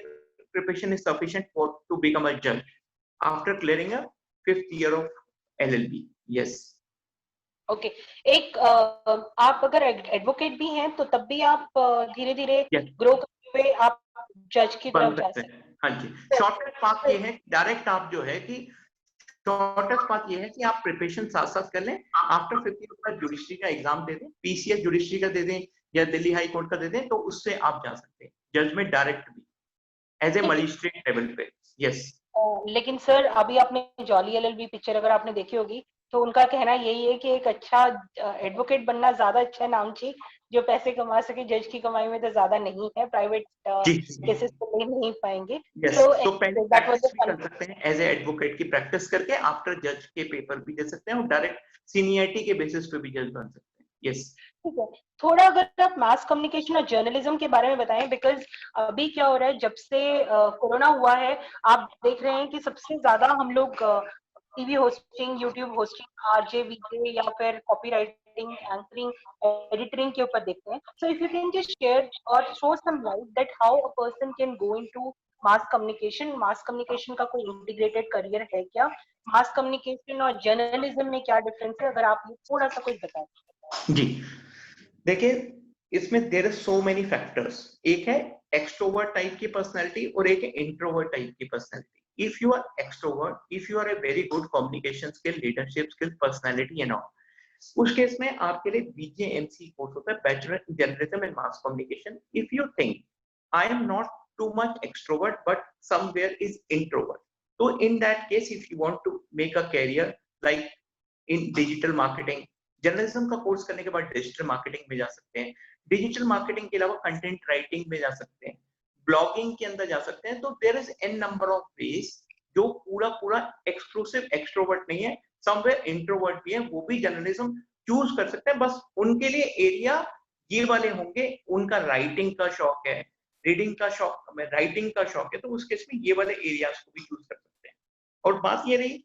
Speaker 3: preparation is sufficient for to become a judge after clearing a 5th year of LLB। yes,
Speaker 1: okay. एक आप अगर एडवोकेट भी हैं तो तब भी आप धीरे धीरे
Speaker 3: yes,
Speaker 1: ग्रो करते हुए आप जज की
Speaker 3: बन
Speaker 1: तरफ जा
Speaker 3: सकते
Speaker 1: सकते
Speaker 3: हैं। हाँ जी, शॉर्टेस्ट पाथ ये है, डायरेक्ट आप जो है कि शॉर्टेस्ट पाथ ये है कि आप प्रिपरेशन साथ साथ कर लें, आफ्टर 5th year का जुडिशरी का एग्जाम दे दें, PCS जुडिशरी का दे दें या दिल्ली हाई कोर्ट का दे दें, तो उससे आप जा सकते हैं जज में डायरेक्ट भी, एज ए
Speaker 1: हैं।
Speaker 3: मजिस्ट्रेट लेवल पे। यस,
Speaker 1: लेकिन सर, अभी आपने जॉली LLB पिक्चर अगर आपने देखी होगी, तो उनका कहना यही है कि एक अच्छा एडवोकेट बनना ज्यादा अच्छा नाम चाहिए, जो पैसे कमा सके। जज की कमाई में तो ज्यादा नहीं है, प्राइवेट
Speaker 3: जी,
Speaker 1: केसेस तो ले नहीं पाएंगे।
Speaker 3: यस।
Speaker 1: सो
Speaker 3: तो पहले
Speaker 1: दैट वाज
Speaker 3: प्रैक्टिस भी
Speaker 1: अ
Speaker 3: कर सकते हैं, एज ए एडवोकेट की प्रैक्टिस करके आफ्टर जज के पेपर भी दे सकते हैं, और डायरेक्ट सीनियरिटी के बेसिस पे भी जज बन सकते हैं। यस,
Speaker 1: ठीक है। थोड़ा अगर आप मास कम्युनिकेशन और जर्नलिज्म के बारे में बताएं, बिकॉज अभी क्या हो रहा है, जब से कोरोना हुआ है, आप देख रहे हैं कि सबसे ज्यादा हम लोग TV hosting, YouTube hosting, RJ VJ या फिर कॉपी राइटिंग, एंकरिंग, एडिटिंग के ऊपर देखते हैं। So if you can just share और throw some light that how a person can go into mass communication का कोई इंटीग्रेटेड करियर है क्या? मास कम्युनिकेशन और जर्नलिज्म में क्या डिफरेंस है? अगर आप ये थोड़ा सा कुछ बताएं।
Speaker 3: जी, देखिए, इसमें there are so many factors. एक है एक्सट्रोवर्ट टाइप की पर्सनैलिटी और एक है इंट्रोवर्ट टाइप की personality. if you are extrovert, if you are a very good communication skill, leadership skill, personality and all, उस केस में आपके लिए BJMC कोर्स होता है, bachelor in journalism and mass communication. If you think I am not too much extrovert but somewhere is introvert, so in that case if you want to make a career like in digital marketing, journalism का कोर्स करने के बाद डिजिटल मार्केटिंग में जा सकते हैं, डिजिटल मार्केटिंग के अलावा कंटेंट राइटिंग में जा सकते हैं, ब्लॉगिंग के अंदर जा सकते हैं. तो there is an number of ways. जो पूरा पूरा एक्सक्लूसिव एक्सट्रोवर्ट नहीं है, समवेयर इंट्रोवर्ट भी है, वो भी जर्नलिज्म चूज कर सकते हैं. बस उनके लिए एरिया ये वाले होंगे, उनका राइटिंग का शौक है, रीडिंग का शौक, राइटिंग का शौक है, तो उस केस में ये वाले एरियाज को भी चूज कर सकते हैं. और बात ये रही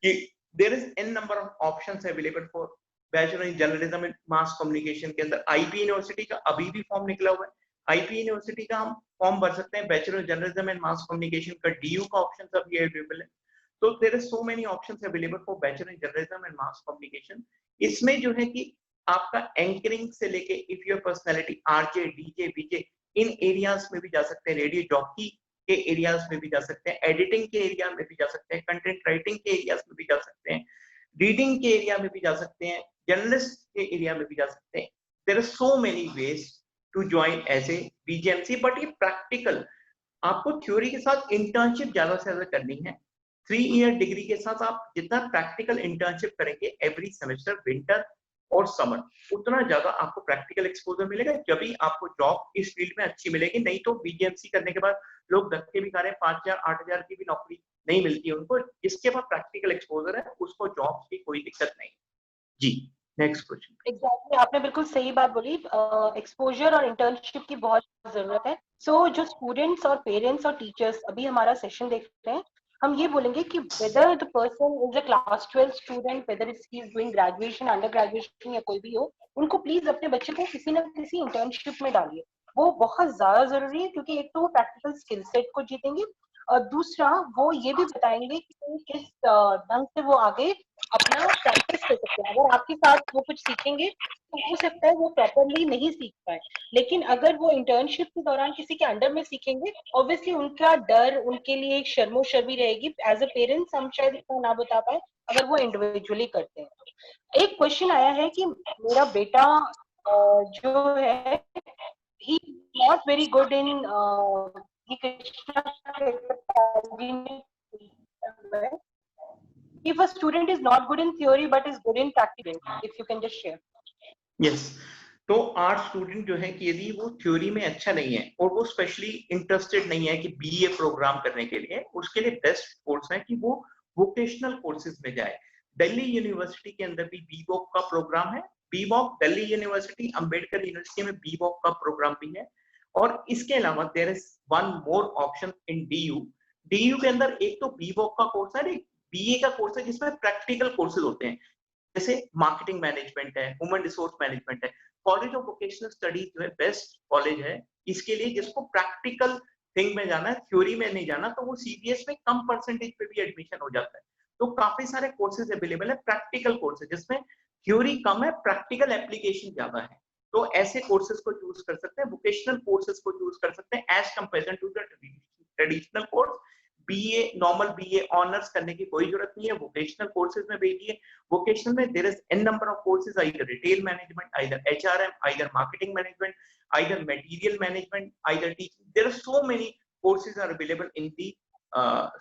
Speaker 3: कि there is an number of options available for bachelor in journalism and mass communication के अंदर. आईपी यूनिवर्सिटी का अभी भी फॉर्म निकला हुआ है, आईपी यूनिवर्सिटी का हम फॉर्म भर सकते हैं. Bachelor journalism and mass communication का डीयू का ऑप्शन अभी अवेलेबल है. तो there is so many options available for bachelor in journalism and mass communication. इसमें जो है कि आपका एंकरिंग से लेके if your personality RJ, DJ, BJ, इन एरियाज में भी जा सकते हैं, रेडियो जॉकी के एरियाज में भी जा सकते हैं, एडिटिंग के एरिया में भी जा सकते हैं, कंटेंट राइटिंग के एरियाज में भी जा सकते हैं, रीडिंग के एरिया में भी जा सकते हैं, जर्नलिस्ट के एरिया में भी जा सकते हैं. There are so many ways to join as a BJMC. But ये प्रैक्टिकल, आपको थ्योरी के साथ इंटर्नशिप ज्यादा से ज्यादा करनी है. 3 ईयर डिग्री के साथ आप जितना प्रैक्टिकल इंटर्नशिप करेंगे एवरी सेमेस्टर, विंटर और समर, उतना ज्यादा आपको प्रैक्टिकल एक्सपोजर मिलेगा, जब भी आपको जॉब इस फील्ड में अच्छी मिलेगी. नहीं तो बीजेएमसी करने के बाद लोग धक्के भी खा रहे हैं, 5,000 8,000 की भी नौकरी नहीं मिलती है उनको. जिसके पास प्रैक्टिकल एक्सपोजर है उसको जॉब की कोई दिक्कत नहीं. जी, नेक्स्ट क्वेश्चन.
Speaker 1: एग्जैक्टली, आपने बिल्कुल सही बात बोली. एक्सपोजर और इंटर्नशिप की बहुत जरूरत है. सो जो स्टूडेंट्स और पेरेंट्स और टीचर्स अभी हमारा सेशन देख रहे हैं, हम ये बोलेंगे कि whether the person is a class 12 student, weather he is doing graduation, under graduation या कोई भी हो, उनको प्लीज अपने बच्चे को किसी न किसी इंटर्नशिप में डालिए. वो बहुत ज्यादा जरूरी है, क्योंकि एक तो वो प्रैक्टिकल स्किल सेट को जीतेंगे, और दूसरा वो ये भी बताएंगे कि किस ढंग से वो आगे अपना प्रैक्टिस कर सकते हैं. अगर आपके साथ वो कुछ सीखेंगे तो हो सकता है वो प्रॉपरली नहीं सीख पाए, लेकिन अगर वो इंटर्नशिप के दौरान किसी के अंडर में सीखेंगे, ऑब्वियसली उनका डर उनके लिए एक शर्मोशर्मी रहेगी. एज अ पेरेंट्स हम शायद इतना ना बता पाए अगर वो इंडिविजुअली करते हैं. एक क्वेश्चन आया है कि मेरा बेटा जो है he not very good in Krishna Academy. If a student is not good in theory but is good in practical, if you can just share.
Speaker 3: Yes. तो आर्ट स्टूडेंट जो है कि यदि वो थ्योरी में अच्छा नहीं है और वो स्पेशली इंटरेस्टेड नहीं है कि बीए प्रोग्राम करने के लिए, उसके लिए बेस्ट कोर्स है कि वो वोकेशनल कोर्सेज में जाए. दिल्ली यूनिवर्सिटी के अंदर भी बीवॉक का प्रोग्राम है. BVoc Delhi university, Ambedkar university में बीवॉक का प्रोग्राम भी है. और इसके अलावा there is one more option in DU. DU के अंदर एक तो बीवॉक का कोर्स है, एक बीए का कोर्स है जिसमें प्रैक्टिकल कोर्सेज होते हैं, जैसे मार्केटिंग मैनेजमेंट है, ह्यूमन रिसोर्स मैनेजमेंट है. कॉलेज ऑफ वोकेशनल स्टडीज जो है बेस्ट कॉलेज है इसके लिए, जिसको प्रैक्टिकल थिंग में जाना है, थ्योरी में नहीं जाना, तो वो सीबीएस में कम परसेंटेज पे भी एडमिशन हो जाता है. तो काफी सारे कोर्सेज अवेलेबल है, प्रैक्टिकल कोर्सेज जिसमें थ्योरी कम है, प्रैक्टिकल एप्लीकेशन ज्यादा है. तो ऐसे कोर्सेज को चूज कर सकते हैं, वोकेशनल कोर्सेज को चूज कर सकते हैं as comparison to the traditional course. BA, normal BA honours करने की कोई जरूरत नहीं है, वोकेशनल कोर्सेज में भेजिए. वोकेशनल में there is an number of courses, either retail management, either HRM, either marketing management, either material management, either teaching. There are so many courses are available in the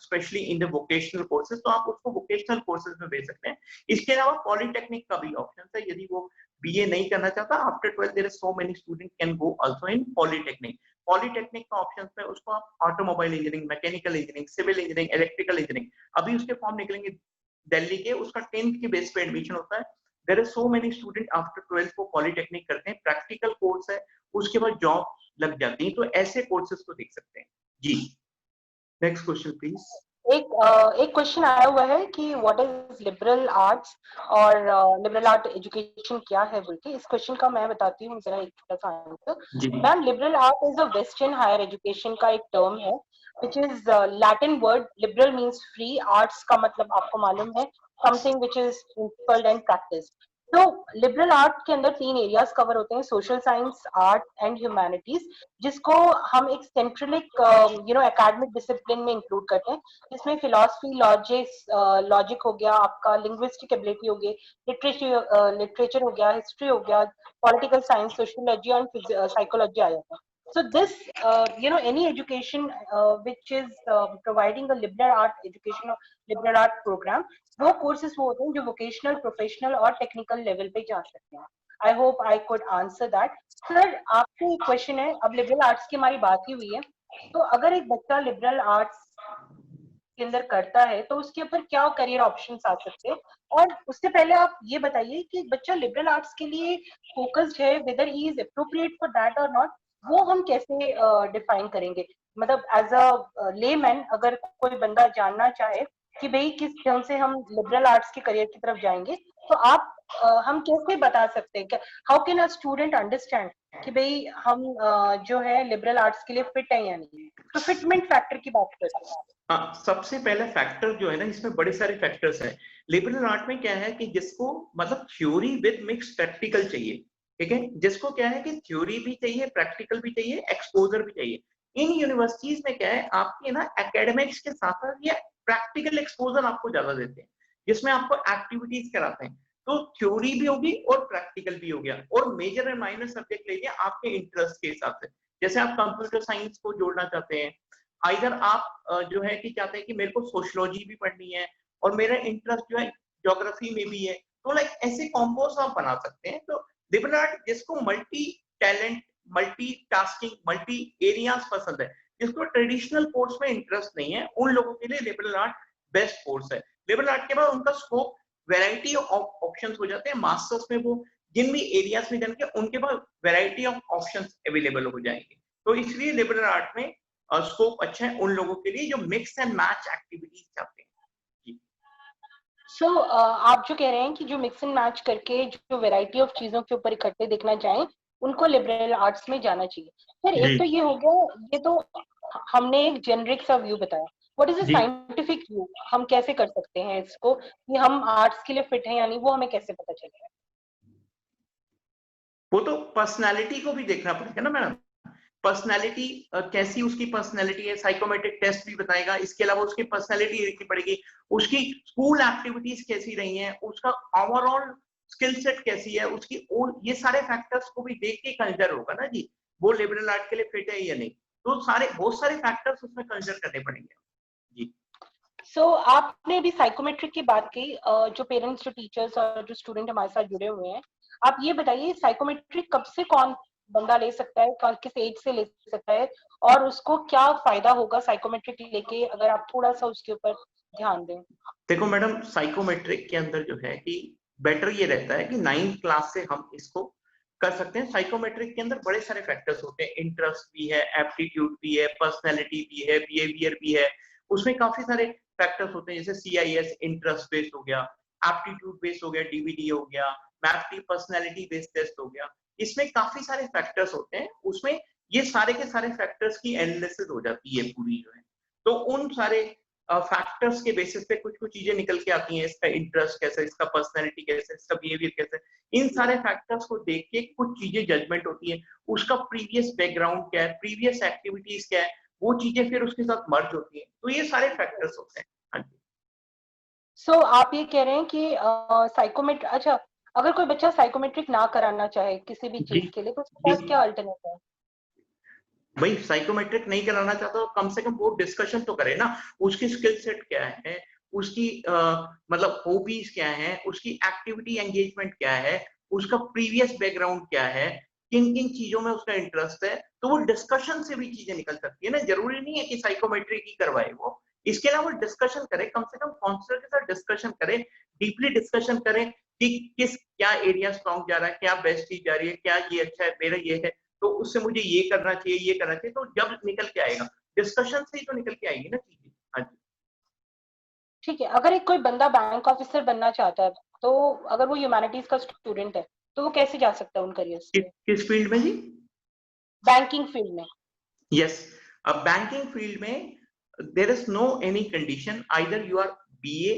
Speaker 3: specially in the vocational courses. तो आप उसको वोकेशनल कोर्सेज में भेज सकते हैं. इसके अलावा पॉलिटेक्निक का भी ऑप्शन है, यदि वो बीए नहीं करना चाहता after 12 there is so many student can go also in polytechnic. Polytechnic का ऑप्शन है, उसको आप automobile engineering, mechanical engineering, civil engineering, electrical engineering, अभी उसके फॉर्म निकलेंगे दिल्ली के, उसका 10th के बेस पे एडमिशन होता है. There are so many student after 12 को पॉलिटेक्निक करते हैं, प्रैक्टिकल कोर्स है, उसके बाद जॉब लग जाती है. तो ऐसे कोर्सेज को देख सकते हैं. जी, नेक्स्ट क्वेश्चन प्लीज.
Speaker 1: एक क्वेश्चन आया हुआ है कि व्हाट इज लिबरल आर्ट्स और लिबरल आर्ट एजुकेशन क्या है बोल के. इस क्वेश्चन का मैं बताती हूँ जरा एक छोटा सा answer. Ma'am, liberal art is a western higher education का एक टर्म है, which is Latin word. Liberal means free. Arts का मतलब आपको मालूम है, something which is principled and practiced. तो लिबरल आर्ट के अंदर 3 एरियाज कवर होते हैं, social science, art and humanities, जिसको हम एक सेंट्रलिक एकेडमिक डिसिप्लिन में इंक्लूड करते हैं, जिसमें फिलॉसफी, लॉजिक हो गया, आपका लिंग्विस्टिक एबिलिटी हो गई, लिटरेचर हो गया, हिस्ट्री हो गया, political science, sociology and psychology आ जाता है. So this, any education which is providing a liberal art education or liberal art program, वो कोर्सेज वो होते हैं जो वोकेशनल, प्रोफेशनल और टेक्निकल लेवल पे जा सकते हैं. I hope I could answer that. Sir, आपसे एक क्वेश्चन है. अब लिबरल आर्ट्स की हमारी बात ही हुई है, तो अगर एक बच्चा लिबरल आर्ट्स के अंदर करता है तो उसके ऊपर क्या करियर ऑप्शंस आ सकते हैं? और उससे पहले आप ये बताइए कि बच्चा लिबरल आर्ट्स के लिए फोकस्ड है, weather he is appropriate for that और नॉट, वो हम कैसे डिफाइन करेंगे? मतलब एज अ लेमैन, अगर कोई बंदा जानना चाहे कि भाई किस ढंग से हम लिबरल आर्ट्स के करियर की तरफ जाएंगे, तो आप हम कैसे बता सकते हैं? How can a student understand कि भाई हम जो है लिबरल आर्ट्स के लिए फिट है या नहीं? तो फिटमेंट फैक्टर की बात करते हैं.
Speaker 3: हाँ, सबसे पहला फैक्टर जो है ना, इसमें बड़े सारे फैक्टर्स हैं. लिबरल आर्ट में क्या है कि जिसको मतलब थ्योरी विद मिक्स प्रैक्टिकल चाहिए, ठीक है, जिसको क्या है कि थ्योरी भी चाहिए, प्रैक्टिकल भी चाहिए, एक्सपोजर भी चाहिए. इन यूनिवर्सिटीज में क्या है, आपके ना एकेडमिक्स के साथ साथ ये प्रैक्टिकल एक्सपोजर आपको ज्यादा देते हैं, जिसमें आपको एक्टिविटीज कराते हैं. तो थ्योरी भी होगी और प्रैक्टिकल भी हो गया, और मेजर एंड माइनर सब्जेक्ट लेंगे आपके इंटरेस्ट के हिसाब से. जैसे आप कंप्यूटर साइंस को जोड़ना चाहते हैं, इधर आप जो है कि चाहते हैं कि मेरे को सोशियोलॉजी भी पढ़नी है और मेरा इंटरेस्ट जो है ज्योग्राफी में भी है, तो लाइक ऐसे कॉम्बोस आप बना सकते हैं. तो लिबरल आर्ट जिसको multi talent, multi tasking, multi areas पसंद है, जिसको ट्रेडिशनल कोर्स में इंटरेस्ट नहीं है, उन लोगों के लिए लिबरल आर्ट बेस्ट कोर्स है. लिबरल आर्ट के बाद उनका स्कोप वेराइटी ऑफ ऑप्शंस हो जाते हैं. मास्टर्स में वो जिन भी एरियाज में जाएंगे उनके पास वेराइटी ऑफ ऑप्शंस अवेलेबल हो जाएंगे. तो इसलिए लिबरल आर्ट में स्कोप अच्छा है उन लोगों के लिए जो मिक्स एंड मैच एक्टिविटीज चाहते हैं.
Speaker 1: सो आप जो कह रहे हैं कि जो मिक्स एंड मैच करके जो वैरायटी ऑफ चीजों के ऊपर इकट्ठे देखना चाहें, उनको लिबरल आर्ट्स में जाना चाहिए. फिर एक तो ये हो गया, ये तो हमने एक जेनरिक सा व्यू बताया. What is a scientific view? हम कैसे कर सकते हैं इसको कि हम आर्ट्स के लिए फिट हैं या नहीं, वो हमें कैसे पता चलेगा?
Speaker 3: वो तो पर्सनालिटी को भी देखना पड़ेगा ना मैडम. पर्सनालिटी कैसी उसकी पर्सनालिटी है, साइकोमेट्रिक टेस्ट भी बताएगा. इसके अलावा उसकी पर्सनालिटी देखनी पड़ेगी, उसकी स्कूल एक्टिविटीज कैसी रही हैं, उसका ओवरऑल स्किल सेट कैसी है उसकी, और ये सारे फैक्टर्स को भी देख के कंसिडर होगा ना जी वो लिबरल आर्ट के लिए फिट है या नहीं. तो सारे बहुत सारे फैक्टर्स उसमें कंसिडर करने पड़ेंगे जी.
Speaker 1: सो आपने भी साइकोमेट्रिक की बात की. जो पेरेंट्स, जो टीचर्स और जो स्टूडेंट हमारे साथ जुड़े हुए हैं, आप ये बताइए साइकोमेट्रिक कब से कौन बंदा ले सकता है, किस एज से ले सकता है, और उसको क्या फायदा होगा साइकोमेट्रिक लेके, अगर आप थोड़ा सा उसके ऊपर ध्यान दें.
Speaker 3: देखो मैडम, साइकोमेट्रिक के अंदर जो है कि बेटर ये रहता है कि 9th क्लास से हम इसको कर सकते हैं. साइकोमेट्रिक के अंदर बड़े सारे फैक्टर्स होते हैं, इंटरेस्ट भी है, एप्टीट्यूड भी है, पर्सनैलिटी भी है, बिहेवियर भी है. उसमें काफी सारे फैक्टर्स होते हैं, जैसे CIS इंटरेस्ट बेस्ड हो गया, एप्टीट्यूड बेस्ड हो गया, DBT हो गया, मैथ्स पर्सनैलिटी बेस्ड टेस्ट हो गया. इसमें काफी सारे फैक्टर्स होते हैं, उसमें ये सारे के सारे फैक्टर्स की एनालिसिस हो जाती है पूरी जो है. तो उन सारे फैक्टर्स के बेसिस पे कुछ कुछ चीजें निकल के आती हैं, इसका इंटरेस्ट कैसा है, इसका पर्सनैलिटी कैसा है, इसका बिहेवियर कैसा है. इन सारे फैक्टर्स को देख के कुछ चीजें जजमेंट होती है, उसका प्रीवियस बैकग्राउंड क्या है, प्रीवियस एक्टिविटीज क्या है, वो चीजें फिर उसके साथ मर्ज होती हैं. तो ये सारे फैक्टर्स होते हैं. हाँ जी.
Speaker 1: सो आप ये कह रहे हैं कि साइकोमेट्रिक, अच्छा, अगर कोई बच्चा साइकोमेट्रिक ना कराना चाहे किसी भी चीज के लिए, तो उसके पास क्या अल्टरनेटिव है?
Speaker 3: भाई साइकोमेट्रिक नहीं कराना चाहता तो कम से कम वो डिस्कशन तो करे ना, उसकी स्किल सेट क्या है, उसकी मतलब हॉबीज क्या है, उसकी एक्टिविटी एंगेजमेंट क्या है, उसका प्रीवियस बैकग्राउंड क्या है, किन किन चीजों में उसका इंटरेस्ट है. तो वो डिस्कशन से भी चीजें निकल सकती है ना. जरूरी नहीं है कि साइकोमेट्रिक ही करवाए वो. इसके अलावा डिस्कशन करे, कम से कम काउंसलर के साथ डिस्कशन करे, डीपली डिस्कशन करें कि किस क्या एरिया स्ट्रॉन्ग जा रहा है, क्या बेस्ट चीज जा रही है, क्या ये अच्छा है, मेरा ये है, तो उससे मुझे ये करना चाहिए, ये करना चाहिए. तो जब निकल के आएगा डिस्कशन से ही तो निकल के आएगी ना चीजें. हाँ जी.
Speaker 1: ठीक है. अगर एक कोई बंदा बैंक ऑफिसर बनना चाहता है, तो अगर वो ह्यूमैनिटीज का स्टूडेंट है, तो वो कैसे जा सकता है उन करियर्स पे?
Speaker 3: किस फील्ड में जी?
Speaker 1: बैंकिंग फील्ड में.
Speaker 3: यस. अब बैंकिंग फील्ड में there is no any condition, either you are BA,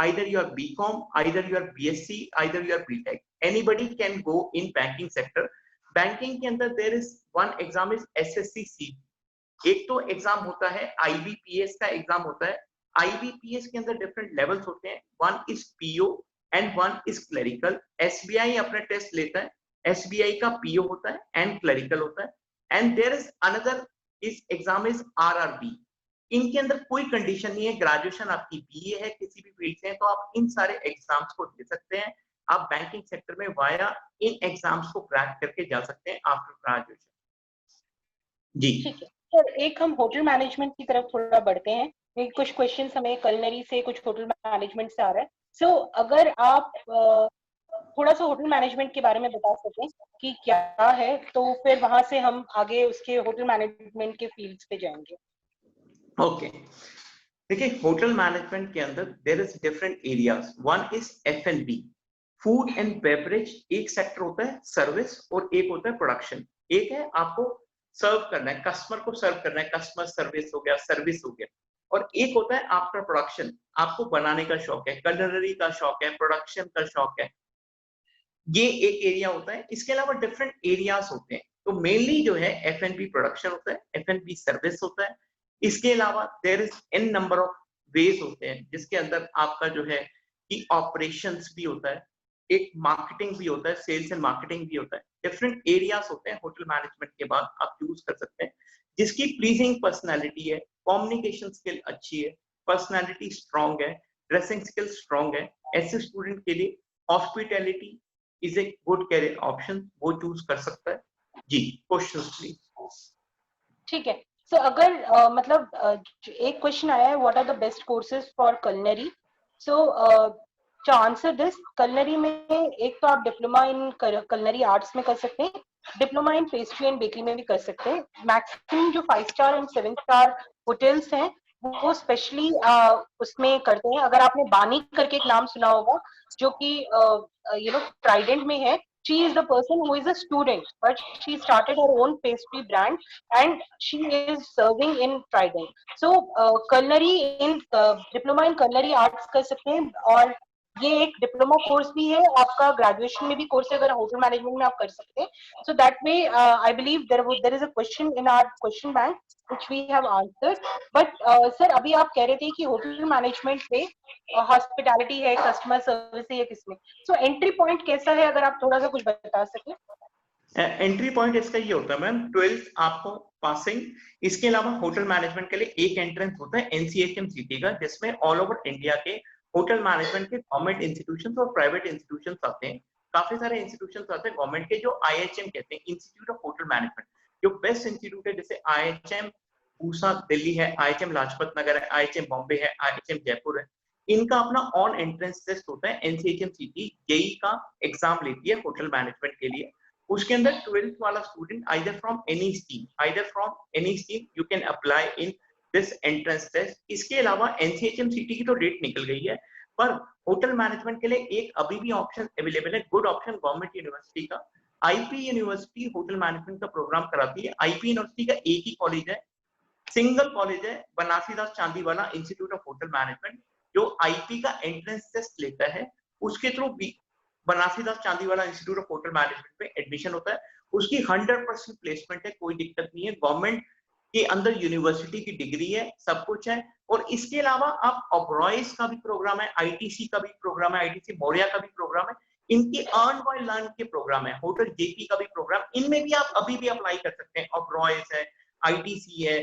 Speaker 3: either you are BCom, either you are BSc, either you are BTech. Anybody can go in banking sector. Banking के अंदर there is one exam is SSC. एक तो एग्जाम होता है IBPS का एग्जाम होता है. IBPS के अंदर डिफरेंट लेवल्स होते हैं. One is PO and one is clerical. SBI अपना टेस्ट लेता है. SBI का PO होता है एंड क्लरिकल होता है. एंड देयर इज अनदर इस एग्जाम इज RRB. इनके अंदर कोई कंडीशन नहीं है. ग्रेजुएशन आपकी BA है किसी भी फील्ड से है तो आप इन सारे एग्जाम्स को दे सकते हैं. आप बैंकिंग सेक्टर में वाया इन एग्जाम्स को क्रैक करके जा सकते हैं आफ्टर ग्रेजुएशन. जी
Speaker 1: ठीक है सर, एक हम होटल मैनेजमेंट की तरफ थोड़ा बढ़ते हैं. कुछ क्वेश्चंस हमें कलनरी से, कुछ होटल मैनेजमेंट से आ रहा है. सो अगर आप थोड़ा सा होटल मैनेजमेंट के बारे में बता सकें कि क्या है, तो फिर वहां से हम आगे उसके होटल मैनेजमेंट के फील्ड्स पे जाएंगे.
Speaker 3: ओके देखिए, होटल मैनेजमेंट के अंदर there is different areas. One is F&B, food and beverage. एक सेक्टर होता है सर्विस और एक होता है प्रोडक्शन. एक है आपको सर्व करना है, कस्टमर को सर्व करना है, कस्टमर सर्विस हो गया, सर्विस हो गया. और एक होता है आफ्टर प्रोडक्शन, आपको बनाने का शौक है, कलनरी का शौक है, प्रोडक्शन का शौक है. ये एक एरिया होता है. इसके अलावा डिफरेंट एरियाज होते हैं. तो मेनली जो है F&B प्रोडक्शन होता है, F&B सर्विस होता है. इसके अलावा there is an number of ways होते हैं जिसके अंदर आपका जो है कि ऑपरेशंस भी होता है, एक मार्केटिंग भी होता है, सेल्स एंड मार्केटिंग भी होता है. डिफरेंट एरियाज होते हैं. होटल मैनेजमेंट के बाद आप चूज कर सकते हैं जिसकी प्लीजिंग पर्सनैलिटी है, कम्युनिकेशन स्किल अच्छी है, पर्सनैलिटी स्ट्रांग है, ड्रेसिंग स्किल स्ट्रांग है. ऐसे स्टूडेंट के लिए hospitality is a good career option, वो चूज कर सकता है. जी क्वेश्चंस प्लीज.
Speaker 1: ठीक है. सो अगर मतलब एक क्वेश्चन आया है, what are the best courses for culinary. So to answer this, culinary में एक तो आप डिप्लोमा इन कलनरी आर्ट्स में कर सकते हैं, diploma in pastry and bakery में भी कर सकते हैं. मैक्सिमम जो 5 स्टार एंड 7 स्टार होटल्स हैं वो स्पेशली उसमें करते हैं. अगर आपने बानी करके एक नाम सुना होगा जो कि ट्राइडेंट में है. She is the person who is a student, but she started her own pastry brand and she is serving in Trident. So culinary in diploma in culinary arts कर सकते हैं. और ये एक डिप्लोमा कोर्स भी है आपका, ग्रेजुएशन में भी कोर्स है अगर होटल मैनेजमेंट में आप कर सकते हैं. So that way I believe there is a question in our question bank which we have answered. But sir अभी आप कह रहे थे कि होटल मैनेजमेंट पे हॉस्पिटैलिटी है, कस्टमर सर्विस है, या किसमें. सो एंट्री पॉइंट कैसा है, अगर आप थोड़ा सा कुछ बता सकें.
Speaker 3: एंट्री पॉइंट इसका ये होता है मैम, 12th आपको पासिंग. इसके अलावा होटल मैनेजमेंट के लिए एक एंट्रेंस होता है NCHMCT का, जिसमें ऑल ओवर इंडिया के होटल मैनेजमेंट के गवर्नमेंट इंस्टीट्यूशंस और प्राइवेट इंस्टीट्यूशंस आते हैं. काफी सारे इंस्टीट्यूशंस आते हैं गवर्नमेंट के जो IHM कहते हैं, इंस्टीट्यूट ऑफ होटल मैनेजमेंट. जो बेस्ट इंस्टीट्यूट है जैसे IHM पूसा दिल्ली है, IHM लाजपत नगर है, IHM बॉम्बे है, IHM जयपुर है. इनका अपना ऑन एंट्रेंस टेस्ट होता है. NCHMCT जेई का एग्जाम लेती है होटल मैनेजमेंट के लिए. उसके अंदर 12th वाला student either from any stream you can apply in this entrance test. इसके अलावा NCHMCT की तो डेट निकल गई है, पर होटल मैनेजमेंट के लिए एक अभी भी ऑप्शन अवेलेबल है, गुड ऑप्शन, गवर्नमेंट यूनिवर्सिटी का. IP यूनिवर्सिटी होटल मैनेजमेंट का प्रोग्राम कराती है. IP यूनिवर्सिटी का एक ही कॉलेज है, सिंगल कॉलेज है, Banarsidas Chandiwala institute of hotel management, जो IP का एंट्रेंस टेस्ट लेता है. उसके through Banarsidas Chandiwala institute of hotel management में एडमिशन होता है. उसकी 100% प्लेसमेंट है, कोई दिक्कत नहीं है. गवर्नमेंट के अंदर यूनिवर्सिटी की डिग्री है, सब कुछ है. और इसके अलावा आप ऑब्रॉयज का भी प्रोग्राम है, ITC का भी प्रोग्राम है, ITC मौर्या का भी प्रोग्राम है. इनकी अर्न बाय लर्न के प्रोग्राम है, होटल JP का भी प्रोग्राम. इनमें भी आप अभी भी अप्लाई कर सकते हैं. ऑब्रॉयज है, ITC है,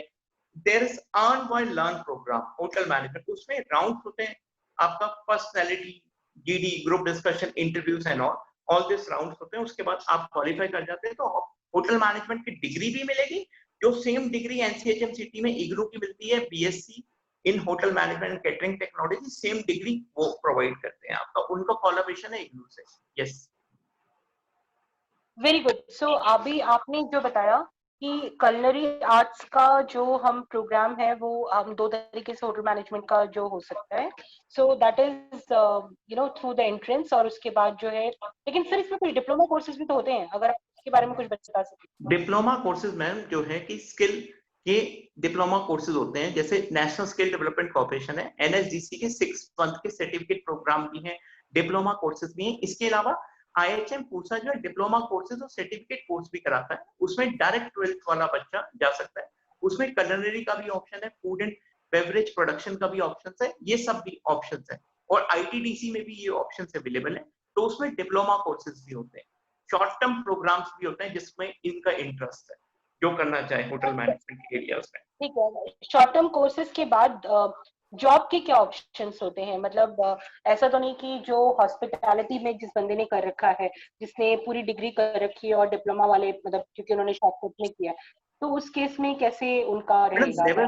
Speaker 3: there is earn by learn program hotel management. उसमें राउंड होते हैं आपका personality, GD, group discussion, interviews and all this rounds होते हैं. उसके बाद आप क्वालिफाई कर जाते हैं तो होटल मैनेजमेंट की डिग्री भी मिलेगी, जो सेम डिग्री NCHMCT में IGNOU की मिलती है, BSc in hotel management and catering technology. Same degree वो प्रोवाइड करते हैं आपका, उनका कोलैबोरेशन है IGNOU से. Yes,
Speaker 1: very good. सो अभी आपने जो बताया कि कलनरी आर्ट्स का जो हम प्रोग्राम है वो हम दो तरीके से होटल मैनेजमेंट का जो हो सकता है. So that is through the entrance, और उसके बाद जो है, लेकिन सर इसमें कोई डिप्लोमा कोर्सेज भी तो होते हैं, अगर आप इसके बारे में कुछ बता सकें.
Speaker 3: डिप्लोमा कोर्सेज मैम जो है कि स्किल ये डिप्लोमा कोर्सेज होते हैं, जैसे नेशनल स्किल डेवलपमेंट कॉर्पोरेशन है, एनएसडीसी के 6 मंथ के सर्टिफिकेट प्रोग्राम भी हैं, डिप्लोमा कोर्सेज भी हैं। इसके अलावा आईएचएम पूसा जो है डिप्लोमा कोर्सेज और सर्टिफिकेट कोर्स भी कराता है, उसमें डायरेक्ट 12th वाला बच्चा जा सकता है। उसमें culinary का भी ऑप्शन है, फूड एंड बेवरेज प्रोडक्शन का भी ऑप्शन है, ये सब भी ऑप्शन है। और आईटीडीसी में भी ये ऑप्शन अवेलेबल है। तो उसमें डिप्लोमा कोर्सेज भी होते हैं, शॉर्ट टर्म प्रोग्राम्स भी होते हैं जिसमें इनका इंटरेस्ट है, जो करना चाहे होटल मैनेजमेंट के एरियाज में।
Speaker 1: ठीक है, शॉर्ट टर्म कोर्सेज के बाद जॉब के क्या ऑप्शंस होते हैं? मतलब ऐसा तो नहीं कि जो हॉस्पिटैलिटी में जिस बंदे ने कर रखा है, जिसने पूरी डिग्री कर रखी है और डिप्लोमा वाले मतलब क्योंकि उन्होंने शॉर्टकट में किया, तो उस केस में कैसे उनका रहेगा?